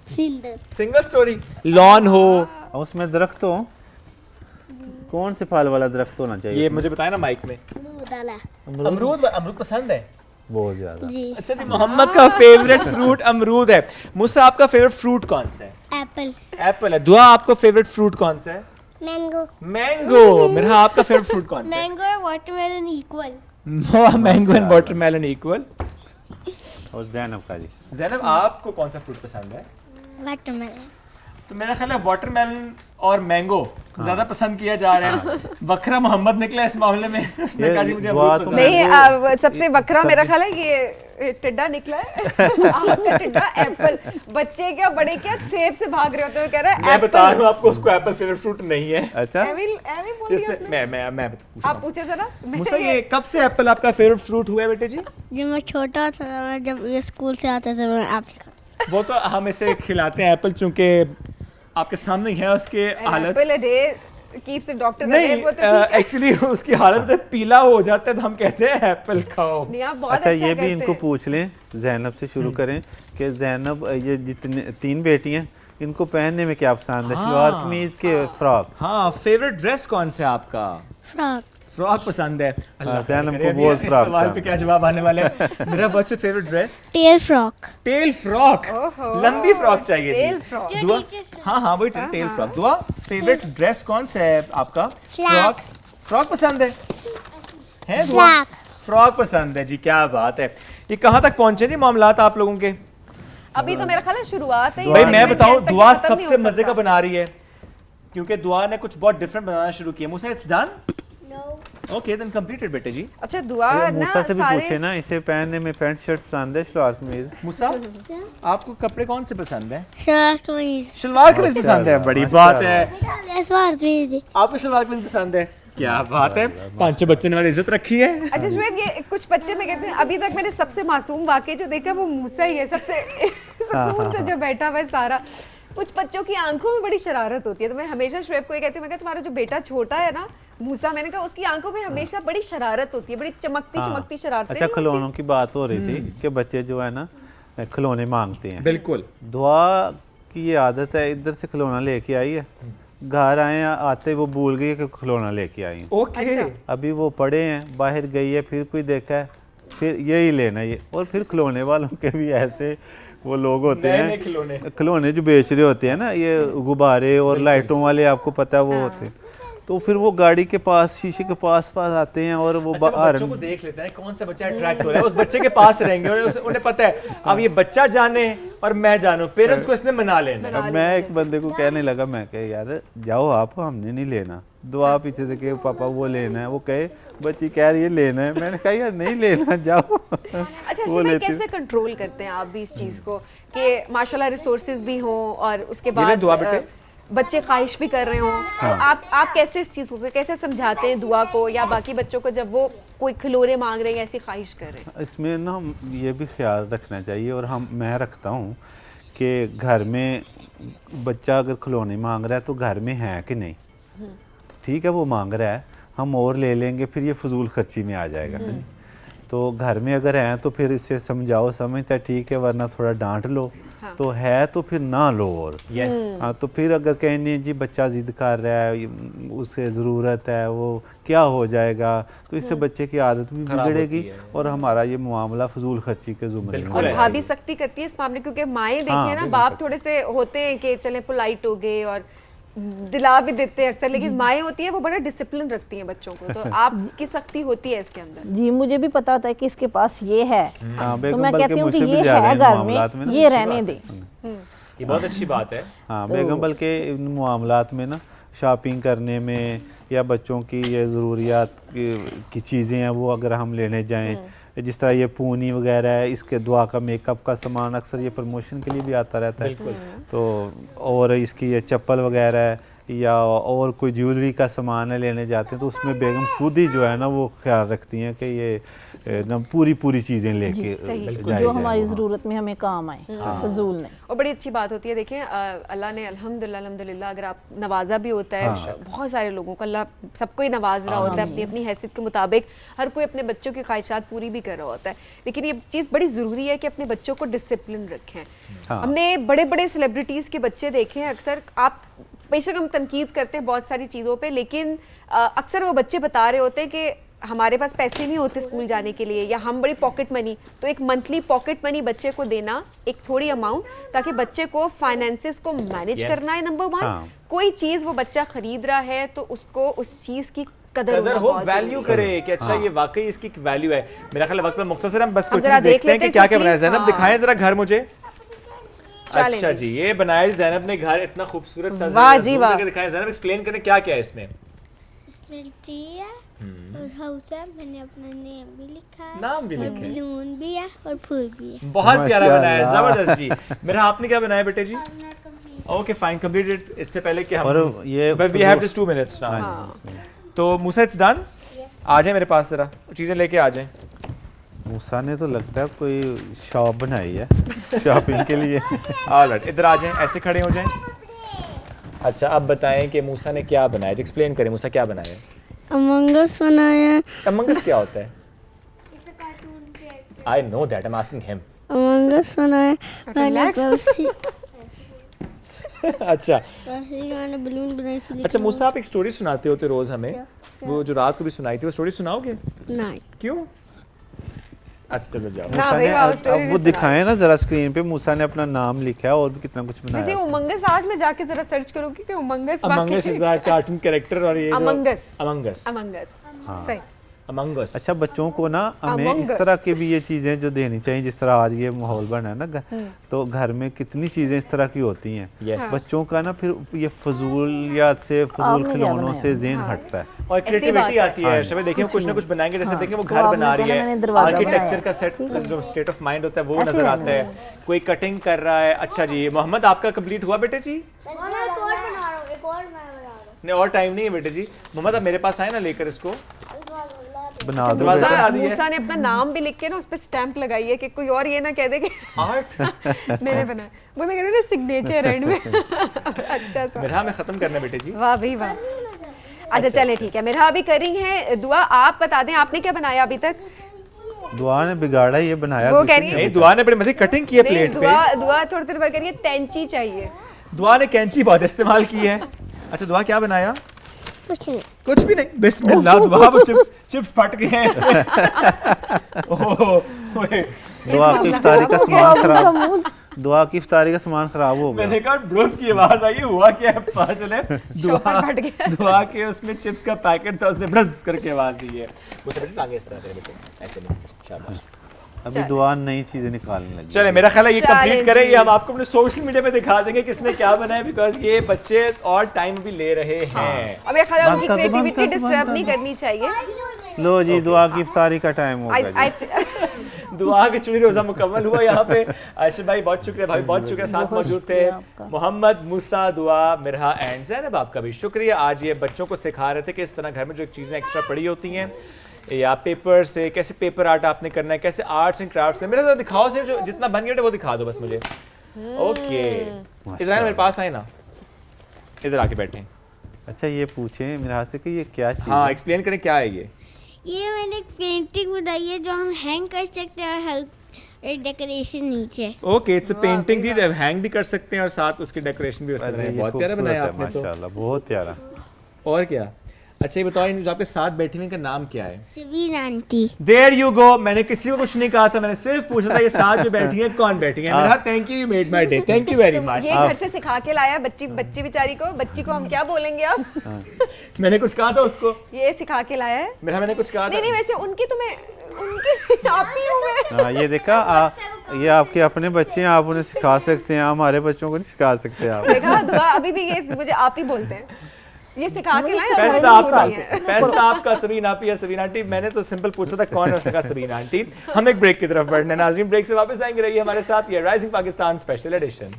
सिंदर सिंगल स्टोरी, लॉन हो। और उसमें दरख्त हो, कौन से फल वाला दरख्त होना चाहिए? ये मुझे बताएं ना माइक में। डाला अमरूद अमरूद पसंद है? बहुत ज्यादा। जी अच्छा जी, मोहम्मद का फेवरेट फ्रूट अमरूद है। मूसा आपका फेवरेट फ्रूट कौन सा है? एप्पल एप्पल है। दुआ आपको फेवरेट फ्रूट कौन सा है? Mango mango. मेरा आपका फेवरेट फ्रूट कौन सा है? मैंगो और watermelon equal mango and watermelon equal. और जैनब का जी? ज़ैनब आपको कौन सा फ्रूट पसंद है? वाटरमेलन तो मेरा ख्याल है वाटरमेलन और मैंगो ज्यादा पसंद किया जा रहा है। वखरा मोहम्मद निकला इस मामले में। उसने ये कहा जी मुझे दुआ अमरूद तो पसंद नहीं, है। सबसे बकरा मेरा ख्याल है ये टिड्डा निकला है आपका टिड्डा एप्पल। बच्चे क्या बड़े क्या सेब से भाग रहे होते हैं और कह रहा है मैं बता रहा हूँ आपको, उसको एप्पल फेवरेट फ्रूट नहीं है। अच्छा, एविल बोल दिया इसने आपने। मैं पूछता आप हूँ। पूछे जरा। मुसा, ये कब से एप्पल आपका फेवरेट फ्रूट हुआ है बेटे जी? जब मैं छोटा था, मैं जब ये स्कूल से आता था मैं एप्पल खाता। वो तो हम इसे खिलाते हैं एप्पल, चूंकि आपके सामने ही है उसके हालत। Apple a day keeps doctor नहीं, वो तो ठीक है। एक्चुअली उसकी हालत जब पीला हो जाता है तो हम कहते हैं एप्पल खाओ। नहीं, आप बहुत अच्छा, ये भी करते इनको हैं। पूछ लें, जैनब से शुरू करें कि जैनब, ये जितने 3 बेटी हैं, इनको पहनने में क्या पसंद है? शलवार कमीज के फ्रॉक? हाँ, फेवरेट ड्रेस कौन सा है आपका? फ्रॉक। फ्रॉक पसंद है। अल्लाह जैनब करे, को अभी बहुत इस फ्रॉक सवाल पे पसंद क्या जवाब आने वाले हैं? मेरा what's your favourite dress? Tail frock. Tail frock. ओहो, लंबी फ्रॉक चाहिए जी। Tell frock. जो दुआ, नीचे से- हाँ हाँ वही टेल फ्रॉक। दुआ, फेवरेट ड्रेस कौन सा है आपका? फ्रॉक। फ्रॉक पसंद है दुआ? फ्रॉक पसंद है जी, क्या बात है। ये कहाँ तक पहुंचे जी मामलात आप लोगों के? अभी तो मेरा ख्याल है शुरुआत है। भाई ये मैं segment बताऊं, end तक दुआ खत्म नहीं हो सबसे मजे सकता। का बना रही है, क्योंकि दुआ ने कुछ बहुत डिफरेंट बनाना शुरू किया। Musa, it's done? Okay, then completed बेटे जी। अच्छा दुआ अरे, ना मूसा से भी सारे पूछे ना, इसे पहनने में पैंट शर्ट पसंद है, शलवार कमीज? मुसा, आपको कपड़े कौन से पसंद है? शलवार कमीज। शलवार कमीज पसंद है, बड़ी बात है। शलवार कमीज। आपको शलवार कमीज पसंद है, क्या बात है। 5 बच्चों ने हमारी इज्जत रखी है। अच्छा श्वेत, ये कुछ बच्चे में कहते हैं अभी तक मैंने सबसे मासूम वाकई जो देखा वो मूसा ही है, सबसे सुकून से जो बैठा हुआ है सारा। कुछ बच्चों की आंखों में बड़ी शरारत होती है, तो मैं हमेशा शुएब को ये कहती हूँ, मैं तुम्हारा जो बेटा छोटा है ना मूसा, मैंने कहा उसकी आंखों में हमेशा बड़ी शरारत होती है, बड़ी चमकती चमकती शरारतें अच्छा, नहीं होती? खिलौनों की बात हो रही थी कि बच्चे जो है ना खिलौने मांगते हैं। बिल्कुल। दुआ की ये आदत है, इधर से खिलौना लेके आई है, घर आए आते वो भूल गई कि खिलौना लेके आई है। ओके। अभी वो पड़े हैं, बाहर गई है, फिर कोई देखा है, फिर यही लेना ये। और फिर खिलौने वालों के भी ऐसे वो लोग होते नए-नए हैं, खिलौने। खिलौने जो बेच रहे होते हैं ना, ये गुब्बारे और लाइटों वाले, आपको पता है वो होते हैं। तो फिर वो गाड़ी के पास, शीशे के पास आते हैं और वो अच्छा, वो बाहर बच्चों को देख लेते हैं कौन सा बच्चा अट्रैक्ट हो रहा है, उस बच्चे के पास रहेंगे और उन्हें पता है अब ये बच्चा जाने और मैं जानूं, पेरेंट्स को इसने मना लेना है। अब मैं एक बंदे को कहने लगा, मैं कहे यार जाओ आप, हमने नहीं लेना। दुआ पीछे से कहे पापा वो लेना है, वो कहे बच्ची कह रही है लेना है, मैंने कहा यार नहीं लेना, जाओ। अच्छा वो अर्शी भाई, लेती कैसे कंट्रोल करते हैं आप भी इस चीज को कि माशाल्लाह रिसोर्सेज भी हों और उसके ले बाद दुआ बेटे। बच्चे ख्वाहिश भी कर रहे हों, तो आप कैसे इस चीज को कैसे समझाते हैं दुआ को या बाकी बच्चों को जब वो कोई खिलौने मांग रहे हैं, ऐसी ख्वाहिश कर रहे हैं? इसमें ना ये भी ख्याल रखना चाहिए, और मैं रखता हूँ कि घर में बच्चा अगर खिलौने मांग रहा है तो घर में है कि नहीं। ठीक है, वो मांग रहा है, हम और ले लेंगे, फिर ये फजूल खर्ची में आ जाएगा। तो घर में अगर हैं तो फिर इसे समझाओ, समझता है ठीक है, वरना थोड़ा डांट लो। हाँ। तो है तो फिर ना लो। और यस। हाँ, तो फिर अगर कहें नहीं जी बच्चा जिद कर रहा है, उसे ज़रूरत है, वो क्या हो जाएगा, तो इससे बच्चे की आदत भी खराब बिगड़ेगी होती है। और हमारा ये मामला फजूल खर्ची के जुमरे में बिल्कुल और ऐसे भाभी ही। सख्ती करती है इस मामले, क्योंकि माएँ देखिए हाँ, ना, बिल्कुल बाप थोड़े से होते हैं कि चले पोलाइट हो गए और दिला भी देते हैं अक्सर, लेकिन माएँ होती है वो बड़ा डिसिप्लिन रखती हैं बच्चों को, तो आपकी सख्ती होती है इसके अंदर? जी, मुझे भी पता था कि इसके पास ये है, हाँ, तो बेगम मैं बल्कि कहती हूँ कि मुझसे भी ये ज़्यादा है इन घर मामलात में में, ना ये अच्छी रहने बात दे। ये बहुत अच्छी बात है। हाँ, बेगम बल्कि इन मामलात में ना शॉपिंग करने में या बच्चों की ये ज़रूरियात की चीज़ें हैं, वो अगर हम लेने जाएं, जिस तरह ये पूनी वगैरह है, इसके दुआ का मेकअप का सामान अक्सर ये प्रमोशन के लिए भी आता रहता है। तो और इसकी ये चप्पल वगैरह है या और कोई ज्वेलरी का सामान है लेने जाते हैं, तो उसमें बेगम खुद ही जो है ना वो ख्याल रखती हैं कि ये ना पूरी चीज़ें लेके सही। जाए जो जाएं हमारी वहाँ। ज़रूरत में हमें काम आए, फजूल नहीं। और बड़ी अच्छी बात होती है, देखिए अल्लाह ने अल्हम्दुलिल्लाह अगर आप नवाजा भी होता है बहुत सारे लोगों को, अल्लाह सबको ही नवाज रहा होता है अपनी अपनी हैसियत के मुताबिक, हर कोई अपने बच्चों की ख्वाहिशात पूरी भी कर रहा होता है, लेकिन ये चीज़ बड़ी ज़रूरी है कि अपने बच्चों को डिसिप्लिन रखें। हमने बड़े बड़े सेलिब्रिटीज़ के बच्चे देखे हैं अक्सर, आप बेशक हम तनकीद करते हैं बहुत सारी चीज़ों पे, लेकिन अक्सर वो बच्चे बता रहे होते हैं कि हमारे पास पैसे नहीं होते स्कूल जाने के लिए, या हम बड़ी पॉकेट मनी, तो एक मंथली पॉकेट मनी बच्चे को देना, एक थोड़ी अमाउंट, ताकि बच्चे को फाइनेंसेस को मैनेज करना है नंबर 1। हाँ। कोई चीज़ वो बच्चा खरीद रहा है तो उसको उस चीज़ की कदर कदर होना हो, बहुत वैल्यू ज़रूरी है। करे कि अच्छा ये वाकई इसकी वैल्यू है। मेरा ख्याल है वक्त पर मुख्तसर हम बस हम कुछ जरा देख देखते हैं लेते कि हैं क्या क्या quickly। बनाया। ज़ैनब हाँ। दिखाएं जरा घर मुझे। चलें अच्छा जी। जी, ये बनाया ज़ैनब ने घर, इतना खूबसूरत सा वाह जी वाह। दिखाएं। ज़ैनब एक्सप्लेन करें क्या क्या है इसमें। इसमें ट्री है और हाउस है, मैंने अपना नेम भी लिखा है, नाम भी और लिखा है। बलून भी है और फूल भी है। बहुत प्यारा बनाया है, माशाल्लाह। जबरदस्त जी। मेरा आपने क्या बनाया बेटे जी? Okay fine, completed. इससे पहले कि हम और ये but we have just 2 minutes now. हाँ, इसमें तो मूसा इट्स डन। आ जाए मेरे पास जरा, चीजें लेके आ जाएं। मूसा ने तो लगता है कोई शॉप बनाई है शॉपिंग के लिए। ऑलराइट, इधर आ जाएं, ऐसे खड़े हो जाएं। अच्छा, अब बताएं कि मूसा ने क्या बनाया, एक्सप्लेन करें मूसा क्या बनाया है। अमंग अस बनाया है। अमंग अस क्या होता है? I know that, I am asking him. Among us बनाया, मैंने Relax. पेप्सी अच्छा मैंने बलून बनाई थी। अच्छा मूसा, आप एक स्टोरी सुनाते होते रोज हमें, वो जो रात को भी सुनाई थी, वो स्टोरी सुनाओगे? नहीं, क्यों? अच्छा चलो जाओ। ना मूसा भाई ने वाह, स्टोरी अब वो नहीं सुनाई। दिखाएं ना जरा स्क्रीन पे, मूसा ने अपना नाम लिखा है और भी कितना कुछ वैसे बनाया है। उमंगस आज मैं जाके जरा सर्च करूंगी कि among us among us is a cartoon character और ये जो अमंगस अमंग अस अमंगस सही। Among us. अच्छा, बच्चों को ना हमें Among इस Us. तरह की भी ये चीज़ें जो देनी चाहिए, जिस तरह आज ये माहौल बना है ना तो घर में कितनी चीज़ें इस तरह की होती हैं। Yes. बच्चों का ना फिर ये फजूलियात से, फजूल आपने क्या खिलौनों बनाया? से ज़हन हटता है। और क्रिएटिविटी बात आती है। शबे देखिए, कुछ ना कुछ बनाएंगे, जैसे देखिए वो तो घर आपने बना रही कहा ना, मैंने है, दरवाजा आर्किटेक्चर बनाया का सेट का जो स्टेट ऑफ माइंड होता है वो ऐसे नजर है आता है। कोई कटिंग कर रहा है। अच्छा जी, मोहम्मद आपका कंप्लीट हुआ बेटे जी? नहीं, और टाइम नहीं है बेटे जी। मोहम्मद आप मेरे पास आए ना लेकर इसको। बना दो दरवाजा बेटा। बना दिया। मूसा ने अपना नाम भी लिख के ना उस पे स्टैंप लगाई है कि कोई और ये ना कह दे कि आर्ट मैंने बनाया। वो मैं कह रही हूँ ना सिग्नेचर एंड में। अच्छा सा, मेरा हमें खत्म करना है बेटे जी। वाह भाई वाह। अच्छा चले ठीक है, मेरा अभी कर रही है दुआ। आप बता दें आपने क्या बनाया अभी तक? दुआ ने बिगाड़ा, ये बनाया वो कुछ कह नहीं रही है। नहीं, दुआ ने बड़े मजे कटिंग की है नहीं, प्लेट दुआ पे। दुआ थोड़ी देर बाद करिए, तेंची चाहिए। दुआ ने कैंची बहुत इस्तेमाल की है। अच्छा दुआ क्या बनाया? कुछ नहीं। कुछ भी नहीं, बिस्मिल्लाह। दुआ वो चिप्स फट गए हैं इसमें। ओह ओए, दुआ की इफ्तारी का सामान खराब, दुआ की इफ्तारी का सामान खराब हो गया। मैंने कहा ब्रोस की आवाज आई, हुआ क्या है पता चले। शॉपर फट गया। दुआ के उसमें चिप्स का पैकेट था, उसने ब्रज करके आवाज दी है। उसे बेटे टांगे इस तरह तेरे बेटे, ऐसे नहीं, शाबाश। अभी दुआ नई चीजें निकालने लगी। चले, मेरा ख्याल है ये चलें कंप्लीट करें, जी। ये हम आपको अपने सोशल मीडिया पे दिखा देंगे किसने क्या बनाया, बिकॉज ये बच्चे और टाइम भी ले रहे हैं। और मेरा ख्याल है उनकी बंद कर दो, बंद क्रिएटिविटी कर दो, डिस्टर्ब बंद नहीं कर करनी चाहिए। लो जी, दुआ की इफ्तारी का टाइम हो आई गया जी। आई दुआ की चुनी रोजा मुकम्मल हुआ यहाँ पे। आशिफ भाई बहुत शुक्रिया, भाई बहुत शुक्रिया, साथ मौजूद थे मोहम्मद, मूसा, दुआ, मिरहा एंड ज़ैनब, आपका भी शुक्रिया। आज ये बच्चों को सिखा रहे थे कि इस तरह घर में जो चीज़ें एक्स्ट्रा पड़ी होती हैं या पेपर से कैसे पेपर आर्ट आपने करना है, कैसे आर्ट्स एंड क्राफ्ट्स है। मेरा जरा दिखाओ सिर्फ जो जितना बन गया वो दिखा दो बस मुझे। ओके, इधर आए, मेरे पास आए ना, इधर आके बैठे। अच्छा, ये पूछें मेरे हाथ से कि ये क्या चीज़ हाँ, है? एक्सप्लेन करें क्या है ये मैंने एक पेंटिंग बनाई है जो हम हैंग कर सकते हैं और एक डेकोरेशन नीचे। ओके, इट्स अ पेंटिंग जी, हैंग भी कर सकते हैं और साथ उसकी डेकोरेशन भी उस तरह अरे, है। ये बहुत प्यारा खूबसूरत बनाया है, आपने तो। माशाल्लाह, बहुत प्यारा। और क्या? अच्छा ये बताओ, इन जो आपके साथ बैठी हुई इनका नाम क्या है? Sabeen aunty. There you go. मैंने किसी को कुछ नहीं कहा था, मैंने सिर्फ पूछा था ये साथ जो बैठी है कौन बैठी है। मेरा thank you, you made my day, thank you very much. ये घर से सिखा के लाया बच्ची बेचारी को। बच्ची को हम क्या बोलेंगे अब? मैंने कुछ कहा था उसको? ये सिखा के लाया है। मैंने कुछ कहा नहीं था? नहीं, वैसे उनकी तो मैं उनकी आप ही हूँ मैं। हाँ, ये देखा, ये आपके अपने बच्चे हैं, आप उन्हें सिखा सकते हैं, हमारे बच्चों को नहीं सिखा सकते आप। देखा दुआ, अभी भी ये मुझे आप ही बोलते हैं। ये सिखा के लाए, फैसला आपका, फैसला आपका। सबीन आप ही है, सबीन आंटी। मैंने तो सिंपल पूछा था कौन है, उसने कहा सबीन आंटी। हम एक ब्रेक की तरफ बढ़ने, नाज़रीन ब्रेक से वापस आएंगे, रहिए हमारे साथ। ये rising Pakistan special edition.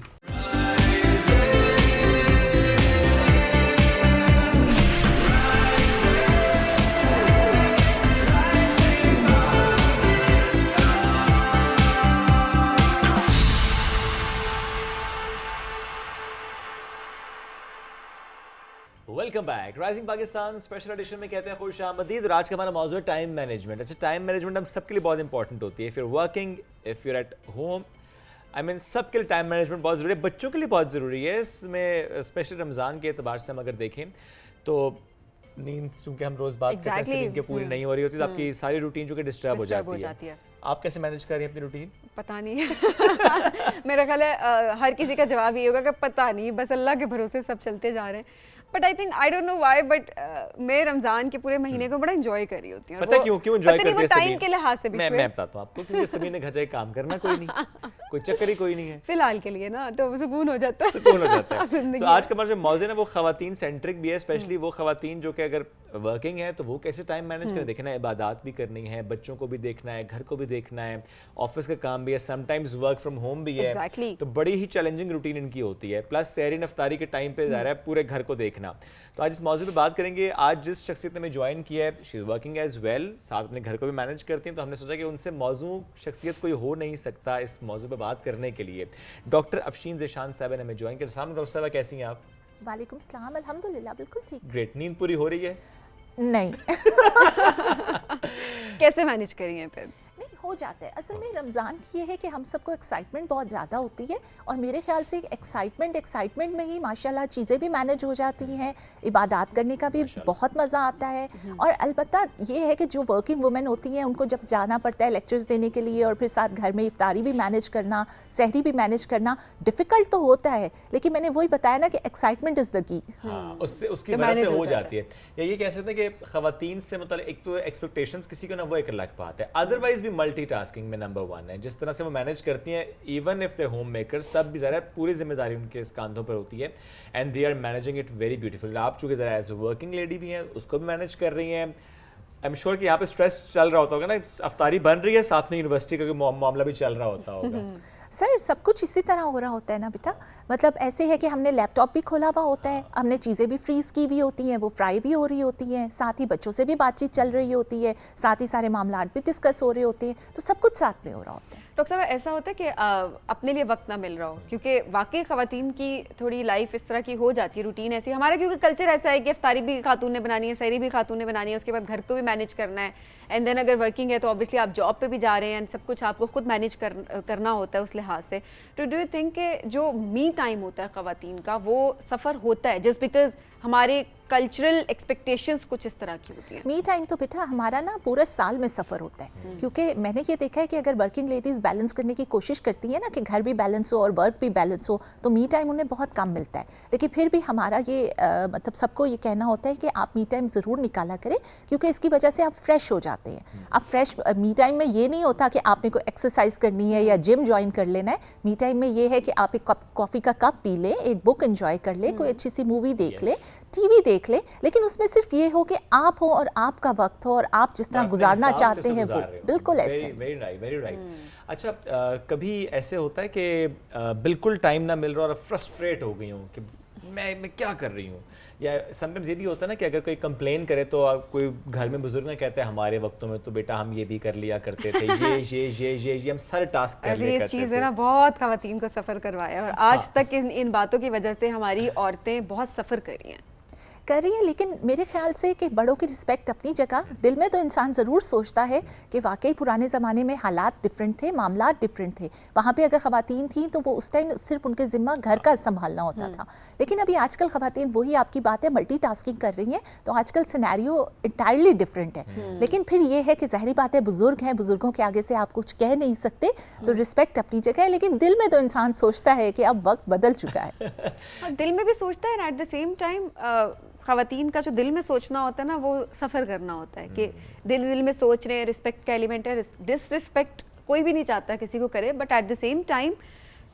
Welcome back, rising Pakistan special edition में कहते हैं खुश आमदीद। और आज का हमारा मौजूद है टाइम मैनेजमेंट। अच्छा, टाइम मैनेजमेंट हम सबके लिए बहुत इंपॉर्टेंट होती है। If you are working, if you are at home, I mean सबके लिए टाइम मैनेजमेंट बहुत ज़रूरी है। बच्चों के लिए बहुत ज़रूरी है। इसमें स्पेशली रमज़ान के एतबार से हम अगर देखें तो नींद, चूँकि हम रोज़ बात करते हैं, Exactly. नींद के पूरी नहीं हो रही होती तो आपकी सारी रूटीन जो कि डिस्टर्ब हो जाती है। आप कैसे मैनेज कर रही हैं अपनी रूटीन? पता नहीं। मेरा ख्याल है हर किसी का जवाब ये होगा कि पता नहीं, बस अल्लाह के भरोसे सब चलते जा रहे हैं। But I think I don't know why but मैं रमजान के पूरे महीने को बड़ा एंजॉय कर रही होती हूँ। पता है क्यों एंजॉय करती है टाइम के लिहाज से भी मैं बताता हूँ आपको, क्योंकि सभी ने घर जाके काम करना कोई नहीं, कोई चक्कर ही कोई नहीं है फिलहाल के लिए ना, तो सुकून हो जाता है। सुकून हो जाता है। तो आज का हमारा जो मौज़ू है ना वो ख़वातीन सेंट्रिक भी है, स्पेशली वो ख़वातीन जो कि अगर वर्किंग है तो वो कैसे टाइम मैनेज करें। देखना है, इबादत भी करनी है, बच्चों को भी देखना है, घर को भी देखना है, ऑफिस का काम भी है, समटाइम्स वर्क फ्रॉम होम भी है। Exactly. तो बड़ी ही चैलेंजिंग रूटीन इनकी होती है, प्लस सहरी नफ्तारी के टाइम पे जा रहा है पूरे घर को देखना। तो आज इस मौजू पे बात करेंगे। आज जिस शख्सियत ने हमें ज्वाइन किया है, she is working as well, साथ अपने घर को भी मैनेज करती हैं, तो हमने सोचा कि उनसे मौजू शख्सियत कोई हो नहीं सकता इस मौजू पे बात करने के लिए। डॉक्टर अफशीन ज़ेशान साहब ने हमें ज्वाइन किया। सामने डॉक्टर साहब कैसी हैं आप? वालेकुम सलाम, अल्हम्दुलिल्लाह बिल्कुल ठीक। ग्रेट। नींद पूरी हो रही है? नहीं कैसे मैनेज करिए फिर? नहीं हो जाता है। असल में रमज़ान की ये है कि हम सबको एक्साइटमेंट बहुत ज़्यादा होती है, और मेरे ख्याल से एक्साइटमेंट में ही माशाल्लाह चीज़ें भी मैनेज हो जाती हैं, इबादत करने का भी बहुत मज़ा आता है। और अलबत्ता ये है कि जो वर्किंग वुमेन होती हैं उनको जब जाना पड़ता है लेक्चर्स देने के लिए, और फिर साथ घर में इफ्तारी भी मैनेज करना, सहरी भी मैनेज करना डिफ़िकल्ट तो होता है, लेकिन मैंने वही बताया ना कि एक्साइटमेंट इज़ द की। उससे उसकी वजह से हो जाती है। या ये कह सकते हैं कि ख़वातीन से मतलब एक तो एक्सपेक्टेशंस किसी को ना वो एक अलग बात है, अदरवाइज भी मल्टीटास्किंग में नंबर 1 है। जिस तरह से वो मैनेज करती हैं, even if they home makers, तब भी ज़रा पूरी जिम्मेदारी उनके इस कांधों पर होती है, and they are managing it very beautiful. आप चूँकि ज़रा एज ए वर्किंग लेडी भी हैं, उसको भी मैनेज कर रही हैं। आई एम श्योर कि यहाँ पे स्ट्रेस चल रहा होता होगा ना, अफ्तारी बन रही है, साथ में यूनिवर्सिटी का मामला भी चल रहा होता होगा। सर सब कुछ इसी तरह हो रहा होता है ना बेटा, मतलब ऐसे है कि हमने लैपटॉप भी खोला हुआ होता है, हमने चीज़ें भी फ्रीज़ की हुई होती हैं, वो फ्राई भी हो रही होती हैं, साथ ही बच्चों से भी बातचीत चल रही होती है, साथ ही सारे मामला भी डिस्कस हो रहे होते हैं, तो सब कुछ साथ में हो रहा होता है। डॉक्टर साहब ऐसा होता है कि अपने लिए वक्त ना मिल रहा हो, क्योंकि वाकई ख़वातीन की थोड़ी लाइफ इस तरह की हो जाती है, रूटीन ऐसी हमारा, क्योंकि कल्चर ऐसा है कि इफ्तारी भी खातून ने बनानी है, सहरी भी खातून ने बनानी है, उसके बाद घर को भी मैनेज करना है, एंड देन अगर वर्किंग है तो ऑब्वियसली आप जॉब पे भी जा रहे हैं, सब कुछ आपको खुद मैनेज करना होता है उस लिहाज से। तो डू यू थिंक कि जो मी टाइम होता है ख़वातीन का वो सफ़र होता है जस्ट बिकॉज हमारे कल्चरल एक्सपेक्टेशंस कुछ इस तरह की होती हैं? मी टाइम तो बेटा हमारा ना पूरे साल में सफ़र होता है, क्योंकि मैंने ये देखा है कि अगर वर्किंग लेडीज़ बैलेंस करने की कोशिश करती हैं ना कि घर भी बैलेंस हो और वर्क भी बैलेंस हो, तो मी टाइम उन्हें बहुत कम मिलता है। लेकिन फिर भी हमारा ये मतलब सबको ये कहना होता है कि आप मी टाइम ज़रूर निकाला करें, क्योंकि इसकी वजह से आप फ्रेश हो जाते हैं। आप फ्रेश मी टाइम में ये नहीं होता कि आपने कोई एक्सरसाइज करनी है या जिम ज्वाइन कर लेना है। मी टाइम में ये है कि आप एक कप कॉफ़ी का कप पी लें, एक बुक एंजॉय कर लें, कोई अच्छी सी मूवी देख लें, टीवी देख ले, लेकिन उसमें सिर्फ ये हो कि आप हो और आपका वक्त हो और आप जिस तरह गुजारना चाहते हैं वो बिल्कुल ऐसे। Very right, very right. अच्छा, कभी ऐसे होता है कि बिल्कुल टाइम ना मिल रहा और फ्रस्ट्रेट हो गई हूँ कि मैं क्या कर रही हूँ, या समटाइम्स ये भी होता है ना कि अगर कोई कंप्लेन करे तो कोई घर में बुजुर्ग ना कहते हैं हमारे वक्तों में तो बेटा हम ये भी कर लिया करते थे, ये हम सारे टास्क कर लिया करते थे। इस चीज़ ने ना बहुत ख़वातीन को सफ़र करवाया, और आज तक इन बातों की वजह से हमारी औरतें बहुत सफ़र कर रही हैं। लेकिन मेरे ख्याल से कि बड़ों की रिस्पेक्ट अपनी जगह, दिल में तो इंसान ज़रूर सोचता है कि वाकई पुराने ज़माने में हालात डिफरेंट थे, मामलात डिफरेंट थे। वहाँ पे अगर ख़वातीन थी तो वो उस टाइम सिर्फ उनके ज़िम्मा घर का संभालना होता था, लेकिन अभी आजकल ख़वातीन वही आपकी बात है मल्टीटास्किंग कर रही हैं, तो आजकल सिनेरियो इंटायरली डिफरेंट है। लेकिन फिर ये है कि ज़ाहिर बात है बुज़ुर्ग हैं, बुज़ुर्गों के आगे से आप कुछ कह नहीं सकते, तो रिस्पेक्ट अपनी जगह है, लेकिन दिल में तो इंसान सोचता है कि अब वक्त बदल चुका है। दिल में भी सोचता है, एट द सेम टाइम ख़वातीन का जो दिल में सोचना होता है ना वो सफ़र करना होता है कि दिल में सोच रहे हैं। रिस्पेक्ट का एलिमेंट है, डिसरिस्पेक्ट कोई भी नहीं चाहता किसी को करे, but at the same time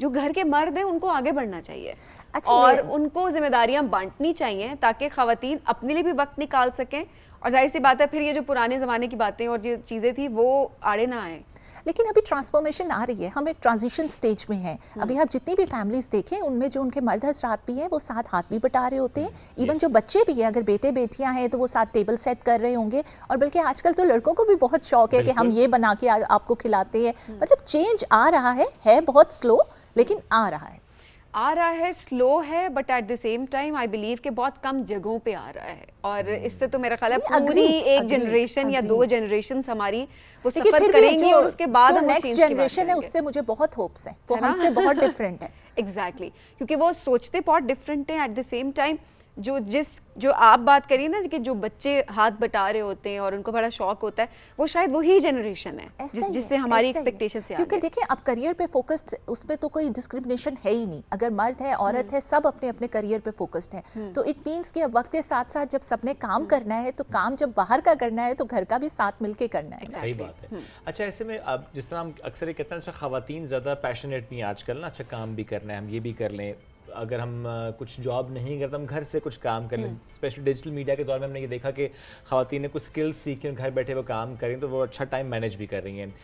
जो घर के मर्द हैं उनको आगे बढ़ना चाहिए। अच्छा, और उनको जिम्मेदारियां बांटनी चाहिए ताकि ख़वातीन अपने लिए भी वक्त निकाल सकें, और जाहिर सी बात है फिर ये जो पुराने ज़माने की बातें और जो चीज़ें थी वो आड़े ना आए। लेकिन अभी ट्रांसफॉर्मेशन आ रही है, हम एक ट्रांजिशन स्टेज में हैं। अभी आप जितनी भी फैमिलीज देखें उनमें जो उनके मर्द हजरात भी हैं वो साथ हाथ भी बटा रहे होते हैं, इवन जो बच्चे भी हैं, अगर बेटे बेटियां हैं तो वो साथ टेबल सेट कर रहे होंगे, और बल्कि आजकल तो लड़कों को भी बहुत शौक है कि हम ये बना के आपको खिलाते हैं। मतलब चेंज आ रहा है बहुत स्लो, लेकिन आ रहा है, स्लो है, but at the same time I believe कि बहुत कम जगहों पे आ रहा है, और इससे तो मेरा ख्याल है पूरी एक जनरेशन या 2 जनरेशन हमारी वो सफर करेंगी, और उसके बाद हम नेक्स्ट जनरेशन है उससे मुझे बहुत होप्स हैं, वो हमसे बहुत डिफरेंट है। एग्जैक्टली, क्योंकि वो सोचते बहुत डिफरेंट है, एट द सेम टाइम जो आप बात करिए ना कि जो बच्चे हाथ बटा रहे होते हैं और उनको बड़ा शौक होता है, वो शायद वही जनरेशन है जिससे हमारी एक्सपेक्टेशन से क्योंकि देखिए अब करियर पे फोकस्ड, उसमें तो कोई डिस्क्रिमिनेशन है ही नहीं, अगर मर्द है औरत है सब अपने अपने करियर पे फोकस्ड है। तो इट मींस कि अब वक्त के साथ साथ जब सबने काम करना है तो काम जब बाहर का करना है तो घर का भी साथ मिलके करना है। सही बात है। अच्छा, ऐसे में अब जिस तरह हम अक्सर ये कहते हैं, अच्छा ख़वातीन ज़्यादा पैशनेट नहीं आजकल ना, अच्छा काम भी करना है, हम ये भी कर लें, अगर हम कुछ जॉब नहीं करते, हम घर से कुछ काम कर लें। स्पेशली डिजिटल मीडिया के दौर में हमने ये देखा कि ख़वातीन ने कुछ स्किल्स सीखी, घर बैठे वो काम करें तो वो अच्छा टाइम मैनेज भी कर रही हैं।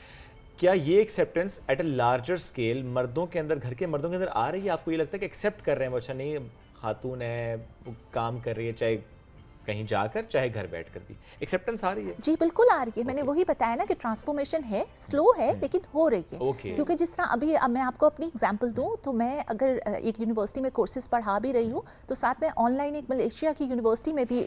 क्या ये acceptance at a larger scale मर्दों के अंदर, घर के मर्दों के अंदर आ रही है? आपको ये लगता है कि एक्सेप्ट कर रहे हैं वो, अच्छा नहीं खातून है वो काम कर रही है, चाहे कहीं जाकर चाहे घर बैठकर भी एक्सेप्टेंस आ रही है? जी बिल्कुल आ रही है। मैंने वही बताया ना कि ट्रांसफॉर्मेशन है, स्लो है लेकिन हो रही है। क्योंकि जिस तरह अभी मैं आपको अपनी एग्जांपल दूं तो मैं अगर एक यूनिवर्सिटी में कोर्सेज पढ़ा भी रही हूं तो साथ में ऑनलाइन एक मलेशिया की यूनिवर्सिटी में भी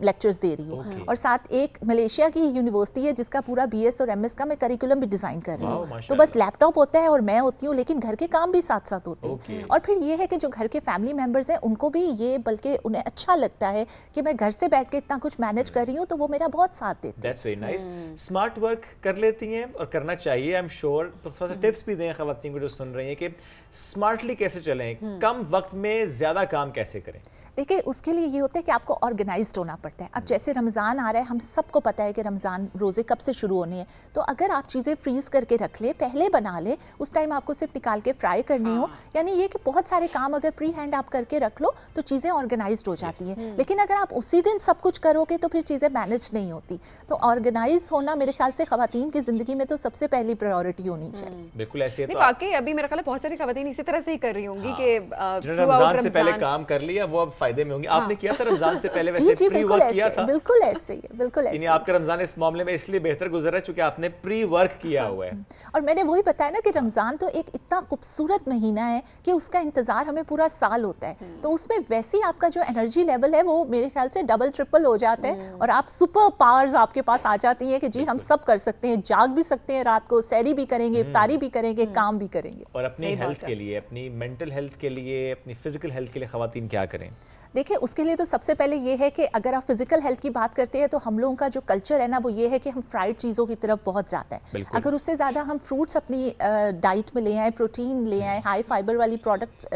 लेक्चर्स दे रही हूं, और साथ एक मलेशिया की यूनिवर्सिटी है जिसका पूरा BS और MS का मैं करिकुलम भी डिज़ाइन कर रही हूँ। तो बस लैपटॉप होता है और मैं होती हूँ, लेकिन घर के काम भी साथ साथ होते हैं। और फिर ये है कि जो घर के फैमिली मेम्बर्स हैं उनको भी ये, बल्कि उन्हें अच्छा लगता है कि मैं घर से बैठ के इतना कुछ मैनेज कर रही हूँ, तो वो मेरा बहुत साथ देते हैं। That's very nice. Smart work कर लेती हैं और करना चाहिए, आई एम श्योर। तो थोड़ा सा टिप्स भी दें ख़वातीन को जो सुन रही हैं कि स्मार्टली कैसे चलें, कम वक्त में ज़्यादा काम कैसे करें। देखिए उसके लिए ये होता है कि आपको ऑर्गेनाइज्ड होना पड़ता है। अब जैसे रमज़ान आ रहा है, हम सबको पता है कि रमज़ान रोज़े कब से शुरू होने हैं, तो अगर आप चीज़ें फ्रीज़ करके रख ले, पहले बना ले, उस टाइम आपको सिर्फ निकाल के फ्राई करनी हो, यानी ये कि बहुत सारे काम अगर प्री हैंड आप करके रख लो तो चीज़ें ऑर्गेनाइज्ड हो जाती हैं। लेकिन अगर आप उसी दिन सब कुछ करोगे तो फिर चीज़ें मैनेज नहीं होती। तो ऑर्गेनाइज होना मेरे ख्याल से ख़वातीन की ज़िंदगी में तो सबसे पहली प्रायोरिटी होनी चाहिए। बिल्कुल ऐसे है। तो वाकई अभी मेरा ख्याल है बहुत सारी ख़वातीन इसी तरह से ही कर रही होंगी कि रमज़ान से पहले काम कर लिया, वो अब फायदे में होंगे। आपने किया था रमजान से पहले वैसे प्री वर्क किया था? बिल्कुल ऐसे ही है, बिल्कुल ऐसे। यानी आपका रमजान इस मामले में इसलिए बेहतर गुजरा है क्योंकि आपने प्री वर्क किया हुआ है। और मैंने वही बताया ना कि रमजान तो एक इतना खूबसूरत महीना है कि उसका इंतजार हमें पूरा साल होता है, तो उसमें वैसे ही आपका जो एनर्जी लेवल है वो मेरे ख्याल से डबल ट्रिपल हो जाता है और आप सुपर पावर्स आपके पास आ जाती है कि जी हम सब कर सकते हैं, जाग भी सकते हैं, रात को सैरी भी करेंगे, इफ्तारी भी करेंगे, काम भी करेंगे। और अपनी हेल्थ के लिए, अपनी मेंटल हेल्थ के लिए, अपनी फिजिकल हेल्थ के लिए ख़वातीन क्या करें? देखिए उसके लिए तो सबसे पहले ये है कि अगर आप फिजिकल हेल्थ की बात करते हैं तो हम लोगों का जो कल्चर है ना वो ये है कि हम फ्राइड चीज़ों की तरफ बहुत ज़्यादा है। अगर उससे ज़्यादा हम फ्रूट्स अपनी डाइट में ले आए, प्रोटीन ले आए, हाई फाइबर वाली प्रोडक्ट्स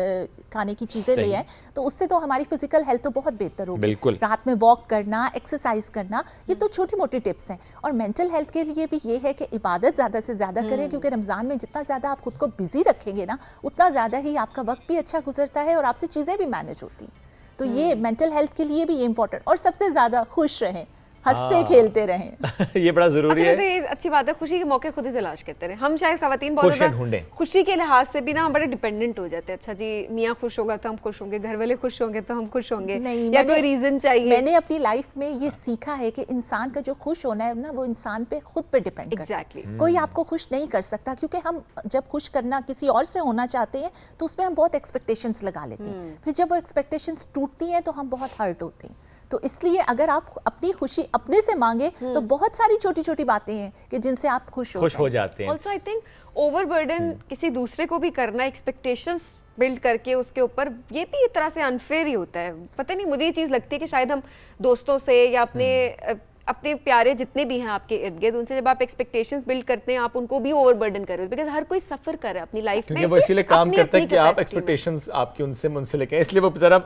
खाने की चीज़ें ले आए, तो उससे तो हमारी फिजिकल हेल्थ तो बहुत बेहतर होगी। रात में वॉक करना, एक्सरसाइज करना, ये तो छोटी मोटी टिप्स हैं। और मेंटल हेल्थ के लिए भी ये है कि इबादत ज़्यादा से ज़्यादा करें, क्योंकि रमज़ान में जितना ज़्यादा आप खुद को बिजी रखेंगे ना उतना ज़्यादा ही आपका वक्त भी अच्छा गुजरता है और आपसे चीज़ें भी मैनेज होती हैं। तो ये मेंटल हेल्थ के लिए भी ये इंपॉर्टेंट, और सबसे ज्यादा खुश रहें, हंसते खेलते रहें। ये बड़ा जरूरी है। ये अच्छी बात है, खुशी के मौके खुद ही तलाश करते रहे। हम शायद ख़वातीन बहुत ज़्यादा खुशी के लिहाज से भी ना हम बड़े डिपेंडेंट हो जाते हैं। अच्छा जी मियाँ खुश होगा तो हम खुश होंगे, घर वाले खुश होंगे तो हम खुश होंगे, नहीं, या कोई रीजन चाहिए। मैंने अपनी लाइफ में ये सीखा है कि इंसान का जो खुश होना है ना वो इंसान पे खुद पे डिपेंड करता है। कोई आपको खुश नहीं कर सकता, क्योंकि हम जब खुश करना किसी और से होना चाहते हैं तो उसमें हम बहुत एक्सपेक्टेशंस लगा लेते हैं, फिर जब वो एक्सपेक्टेशंस टूटती हैं तो हम बहुत हर्ट होते हैं। तो इसलिए अगर आप अपनी खुशी अपने से मांगे तो बहुत सारी छोटी छोटी बातें हैं कि जिनसे आप खुश हो जाते हैं। ऑल्सो आई थिंक ओवरबर्डन किसी दूसरे को भी करना, एक्सपेक्टेशंस बिल्ड करके उसके ऊपर, ये भी एक तरह से अनफेयर ही होता है। पता नहीं, मुझे ये चीज़ लगती है कि शायद हम दोस्तों से या अपने प्यारे जितने भी हैं आपके इर्द गिर्द, उनसे जब आप एक्सपेक्टेशंस बिल्ड करते हैं आप उनको भी ओवरबर्डन कर रहे हो, बिकॉज हर कोई सफर कर रहा है अपनी लाइफ में, क्योंकि वो इसीलिए काम करता है कि आप एक्सपेक्टेशंस आपकी उनसे मुंसलिक है, इसलिए वो बेचारा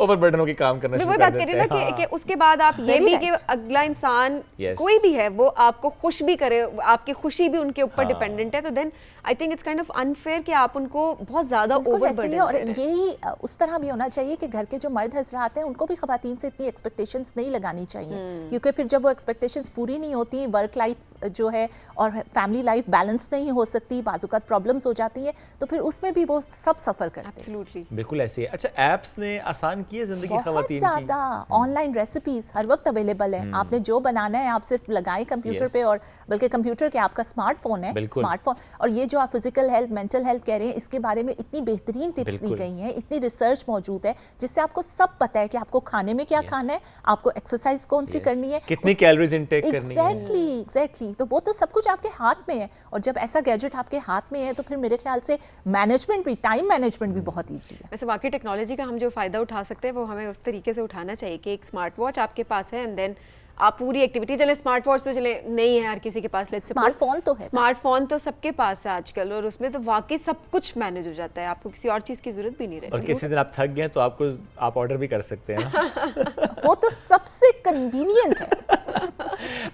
ओवरबर्डन होके काम करना शुरू कर देता है। वही बात करिए ना कि उसके बाद आप ये भी कि अगला इंसान कोई भी है वो आपको खुश भी करे, आपकी खुशी भी उनके ऊपर डिपेंडेंट है, तो then I think it's kind of unfair कि आप उनको बहुत ज्यादा ओवरबर्डन। और यही उस तरह भी होना चाहिए कि घर के जो मर्द हजरात हैं उनको भी ख़वातीन से इतनी एक्सपेक्टेशंस नहीं लगानी चाहिए, क्योंकि फिर जब वो एक्सपेक्टेशंस पूरी नहीं होती, वर्क लाइफ जो है और फैमिली लाइफ बैलेंस नहीं हो सकती, बाज़-औक़ात प्रॉब्लम्स हो जाती हैं, तो फिर उसमें भी वो सब सफ़र करते हैं। एब्सोल्युटली, बिल्कुल ऐसे है। अच्छा, ऐप्स ने आसान की है जिंदगी बहुत ज़्यादा। ऑनलाइन रेसिपीज हर वक्त अवेलेबल है, आपने जो बनाना है आप सिर्फ लगाएं कंप्यूटर पे, और बल्कि कंप्यूटर के आपका स्मार्टफोन है, स्मार्टफोन। और ये जो आप फिजिकल हेल्थ, मेंटल हेल्थ कह रहे हैं, इसके बारे में इतनी बेहतरीन टिप्स दी गई हैं, इतनी रिसर्च मौजूद है जिससे आपको सब पता है कि आपको खाने में क्या खाना है, आपको एक्सरसाइज कौन सी करनी है, कितनी कैलोरीज इनटेक करनी है। एग्जैक्टली, तो वो तो सब कुछ आपके हाथ में है। और जब ऐसा गैजेट आपके हाथ में है तो फिर मेरे ख्याल से मैनेजमेंट भी, टाइम मैनेजमेंट भी बहुत ईजी है। वैसे वाकई टेक्नोलॉजी का हम जो फ़ायदा उठा सकते हैं वो हमें उस तरीके से उठाना चाहिए कि एक स्मार्ट वॉच आपके पास है एंड देन आप पूरी एक्टिविटी, चले स्मार्ट वॉच तो चले नहीं है हर किसी के पास, स्मार्टफोन तो है, स्मार्टफोन तो सबके पास है आजकल, और उसमें तो वाकई सब कुछ मैनेज हो जाता है, आपको किसी और चीज़ की जरूरत भी नहीं और रहती। किसी दिन आप थक गए तो आप ऑर्डर भी कर सकते हैं ना। वो तो सबसे कन्वीनियंट है।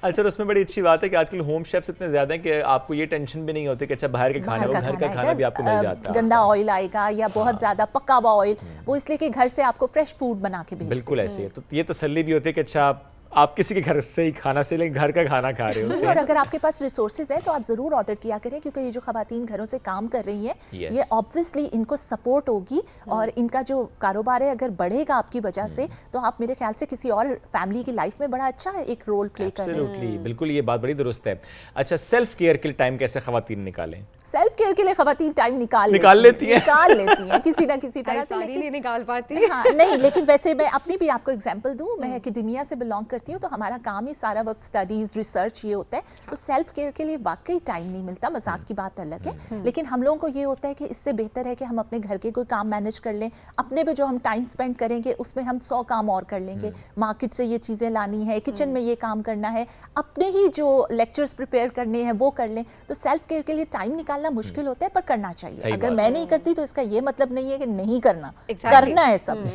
अच्छा, उसमें बड़ी अच्छी बात है कि आजकल होम शेफ्स इतने ज्यादा हैं कि आपको ये टेंशन भी नहीं होती कि अच्छा बाहर के खाने, वो घर का खाना भी आपको मिल जाता है। गंदा ऑयल आएगा या बहुत ज्यादा पका हुआ ऑयल, वो इसलिए कि घर से आपको फ्रेश फूड बना के भेजते हैं। बिल्कुल ऐसे ही है। तो ये तसल्ली भी होती है कि अच्छा आप किसी के घर से ही खाना से, लेकिन घर का खाना खा रहे हो। और अगर आपके पास रिसोर्सेज है तो आप जरूर ऑर्डर किया करें, क्योंकि ये जो खवातीन घरों से काम कर रही हैं, Yes. ये ऑब्वियसली इनको सपोर्ट होगी और इनका जो कारोबार है अगर बढ़ेगा आपकी वजह से, तो आप मेरे ख्याल से किसी और फैमिली की लाइफ में बड़ा अच्छा एक रोल प्ले कर रहे हैं। Absolutely, बिल्कुल ये बात बड़ी दुरुस्त है। अच्छा, सेल्फ केयर के लिए टाइम कैसे खवातीन निकालें? सेल्फ केयर के लिए खवातीन टाइम निकाल लेती हैं। किसी ना किसी तरह से, सारी लेकिन नहीं निकाल पाती। हाँ, नहीं, लेकिन वैसे मैं अपनी भी आपको एग्जांपल दूं, मैं एकेडमिया से बिलोंग करती हूँ, तो हमारा काम ही सारा वक्त स्टडीज रिसर्च ये होता है, तो सेल्फ केयर के लिए वाकई टाइम नहीं मिलता। मजाक की बात अलग है, लेकिन हम लोगों को ये होता है कि इससे बेहतर है कि हम अपने घर के कोई काम मैनेज कर लें, अपने पे जो हम टाइम स्पेंड करेंगे उसमें हम 100 काम और कर लेंगे। मार्केट से ये चीज़ें लानी है, किचन में ये काम करना है, अपने ही जो लेक्चर्स प्रिपेयर करने हैं वो कर लें। तो सेल्फ केयर के लिए टाइम निकालना मुश्किल होता है, पर करना चाहिए। सही अगर बात मैं नहीं करती तो इसका ये मतलब नहीं है कि नहीं करना, Exactly. करना है सब।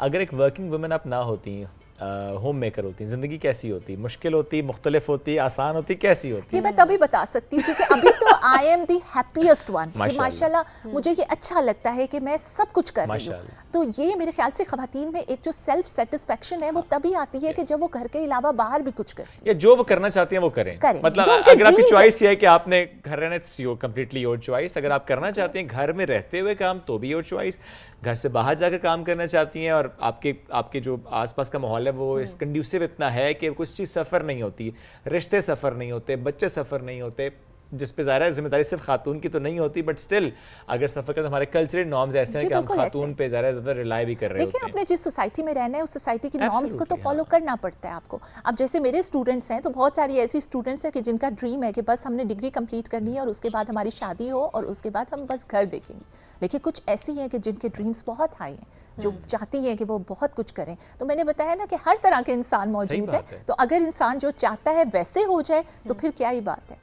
अगर एक वर्किंग वुमेन आप ना होती, होम मेकर होती, जिंदगी कैसी होती? मुश्किल होती, मुख्तलिफ होती, आसान होती, कैसी होती? ये मैं तभी बता सकती हूँ क्योंकि अभी तो I am the happiest one, माशाल्लाह मुझे ये अच्छा लगता है कि मैं सब कुछ कर रही हूँ। तो ये मेरे ख्याल से खवातीन में एक जो सेल्फ सेटिस्फेक्शन है वो तभी आती है कि जब वो घर के अलावा बाहर भी कुछ करती हैं, या जो वो करना चाहती हैं वो करें। मतलब जो उनके अगर आपकी dreams चॉइस है कि आपने घर रहना, it's your completely your choice. अगर आप करना चाहते हैं घर में रहते हुए काम, तो भी योर चॉइस। घर से बाहर जाकर काम करना चाहती हैं और आपके जो आसपास का माहौल है वो इस कंड्यूसिव इतना है कि कुछ चीज़ सफ़र नहीं होती, रिश्ते सफ़र नहीं होते, बच्चे सफ़र नहीं होते, जिस पे ज़ाहिर है जिम्मेदारी सिर्फ खातून की तो नहीं होती, बट स्टिल अगर सफ़र करते हमारे कल्चरल नॉर्म्स ऐसे हैं कि हम खातून पे ज़्यादा रिलाई भी कर रहे होते हैं। देखिए आपने जिस सोसाइटी में रहना है उस सोसाइटी की नॉर्म्स को तो Absolutely, फॉलो करना पड़ता है आपको। अब जैसे मेरे स्टूडेंट्स हैं तो बहुत सारी ऐसी स्टूडेंट्स हैं कि जिनका ड्रीम है कि बस हमने डिग्री कंप्लीट करनी है और उसके बाद हमारी शादी हो और उसके बाद हम बस घर देखेंगे। लेकिन कुछ ऐसी हैं कि जिनके ड्रीम्स बहुत हाई हैं, जो चाहती हैं कि वो बहुत कुछ करें। तो मैंने बताया ना कि हर तरह के इंसान मौजूद है, तो अगर इंसान जो चाहता है वैसे हो जाए तो फिर क्या ही बात है।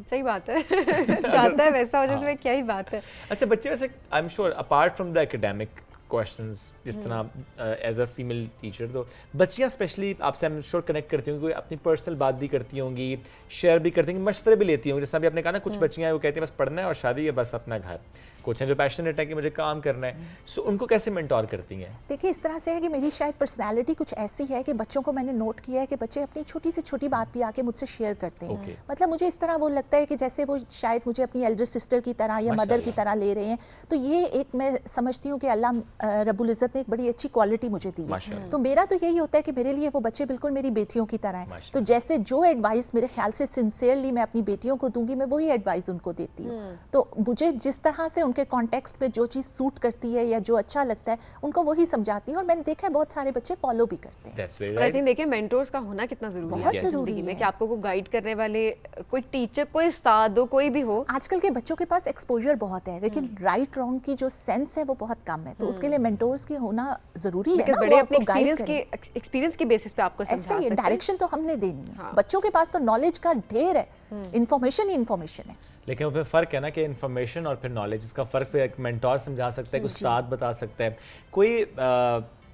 सही बात है। चाहता है वैसा हो जाए तो क्या ही बात है। अच्छा, बच्चे वैसे I am sure apart from the academic questions, जिस तरह एज अ फीमेल टीचर, तो बच्चियां स्पेशली आपसे आई एम श्योर कनेक्ट करती होंगी, कोई अपनी पर्सनल बात भी करती होंगी, शेयर भी करती होंगी, मशवरे भी लेती होंगी। जैसे अभी आपने कहा ना कुछ बच्चियां वो कहती हैं बस पढ़ना है और शादी है, बस अपना घर। कुछ हैं जो पैशनेट है कि मुझे काम करना है, सो उनको कैसे मेंटोर करती हैं? देखिए इस तरह से है कि मेरी शायद पर्सनालिटी कुछ ऐसी है कि बच्चों को मैंने नोट किया है कि बच्चे अपनी छोटी से छोटी बात भी आके मुझसे शेयर करते हैं। मतलब मुझे इस तरह वो लगता है कि जैसे वो शायद मुझे अपनी एल्डर सिस्टर की तरह या मदर की तरह ले रहे हैं। तो ये एक मैं समझती हूँ कि अल्लाह रब्बुल इज़्ज़त ने एक बड़ी अच्छी क्वालिटी मुझे दी है। तो मेरा तो यही होता है कि मेरे लिए वो बच्चे बिल्कुल मेरी बेटियों की तरह हैं। तो जैसे जो एडवाइस मेरे ख्याल से सिंसियरली मैं अपनी बेटियों को दूंगी, मैं वही एडवाइस उनको देती हूँ। तो मुझे जिस तरह से उनके कॉन्टेक्स्ट पे जो चीज़ सूट करती है या जो अच्छा लगता है उनको वही समझाती हूँ, और मैंने देखा है बहुत सारे बच्चे फॉलो भी करते हैं। That's very और आई right. थिंक देखिए मेंटोर्स का होना कितना जरूरी बहुत है जरूरी जिंदगी में, है। कि आपको को गाइड करने वाले कोई टीचर, कोई उस्ताद हो, कोई भी हो। आजकल के बच्चों के पास एक्सपोजर बहुत है, लेकिन राइट रॉन्ग की जो सेंस है वो बहुत कम है। तो उसके लिए मेंटोर्स की होना जरूरी है ना, बड़े वो अपने आपको गाइड करें। एक्सपीरियंस के बेसिस पे आपको समझा ऐसा ही सकते हैं। डायरेक्शन तो हमने देनी है। हाँ। बच्चों के पास तो नॉलेज का ढेर है, इंफॉर्मेशन ही इंफॉर्मेशन है। लेकिन उसमें फ़र्क है ना कि इन्फॉर्मेशन और फिर नॉलेज, इसका फ़र्क पे एक मेंटोर समझा सकता है, कोई उस्ताद बता सकता है। कोई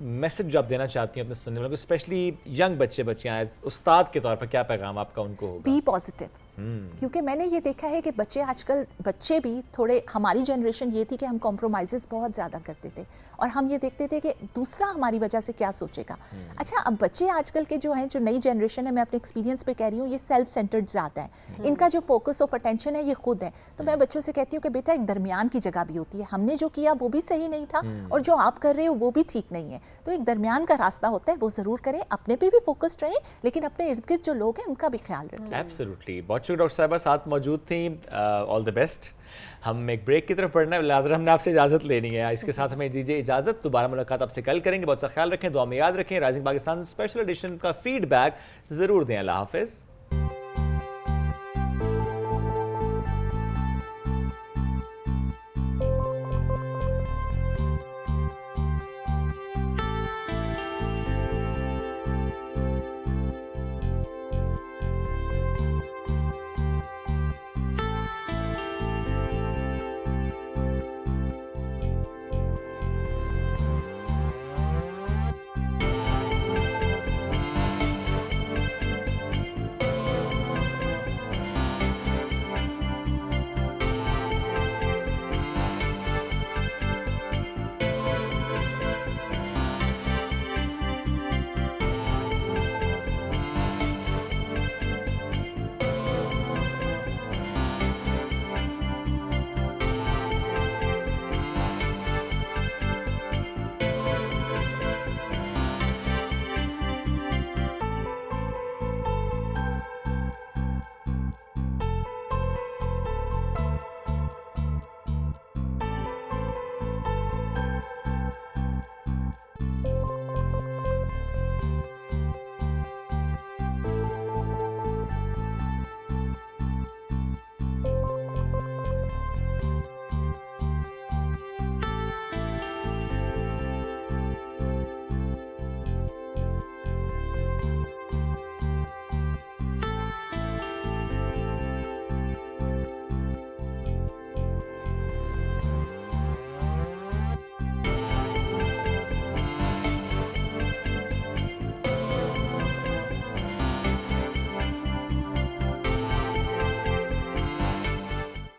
मैसेज जो आप देना चाहती हैं अपने सुनने वालों को, स्पेशली यंग बच्चियाँ एज उस्ताद के तौर पर क्या पैगाम आपका उनको होगा? Be positive. क्योंकि मैंने ये देखा है कि बच्चे भी थोड़े, हमारी जनरेशन ये थी कि हम कॉम्प्रोमाइज़ेस बहुत ज़्यादा करते थे और हम ये देखते थे कि दूसरा हमारी वजह से क्या सोचेगा। अच्छा, अब बच्चे आजकल के जो हैं, जो नई जनरेशन है, मैं अपने एक्सपीरियंस पे कह रही हूँ, ये सेल्फ सेंटर्ड ज़्यादा है। इनका जो फोकस ऑफ अटेंशन है ये खुद है। तो मैं बच्चों से कहती हूँ कि बेटा एक दरमियान की जगह भी होती है। हमने जो किया वो भी सही नहीं था और जो आप कर रहे हो वो भी ठीक नहीं है। तो एक दरमियान का रास्ता होता है, वो ज़रूर करें, अपने पे भी फोकस्ड रहें, लेकिन अपने इर्द गिर्द जो लोग हैं उनका भी ख्याल रखें। एब्सोल्युटली। बहुत शुक्रिया डॉक्टर साहिबा, साथ मौजूद थी। All the best. हम एक ब्रेक की तरफ बढ़ना है, लिहाजा हमने आपसे इजाज़त लेनी है। इसके साथ हमें दीजिए इजाज़त। दोबारा मुलाकात आपसे कल करेंगे। बहुत सा ख्याल रखें, दुआ में याद रखें। राइजिंग पाकिस्तान स्पेशल एडिशन का फीडबैक ज़रूर दें। अल्लाह हाफ़िज़।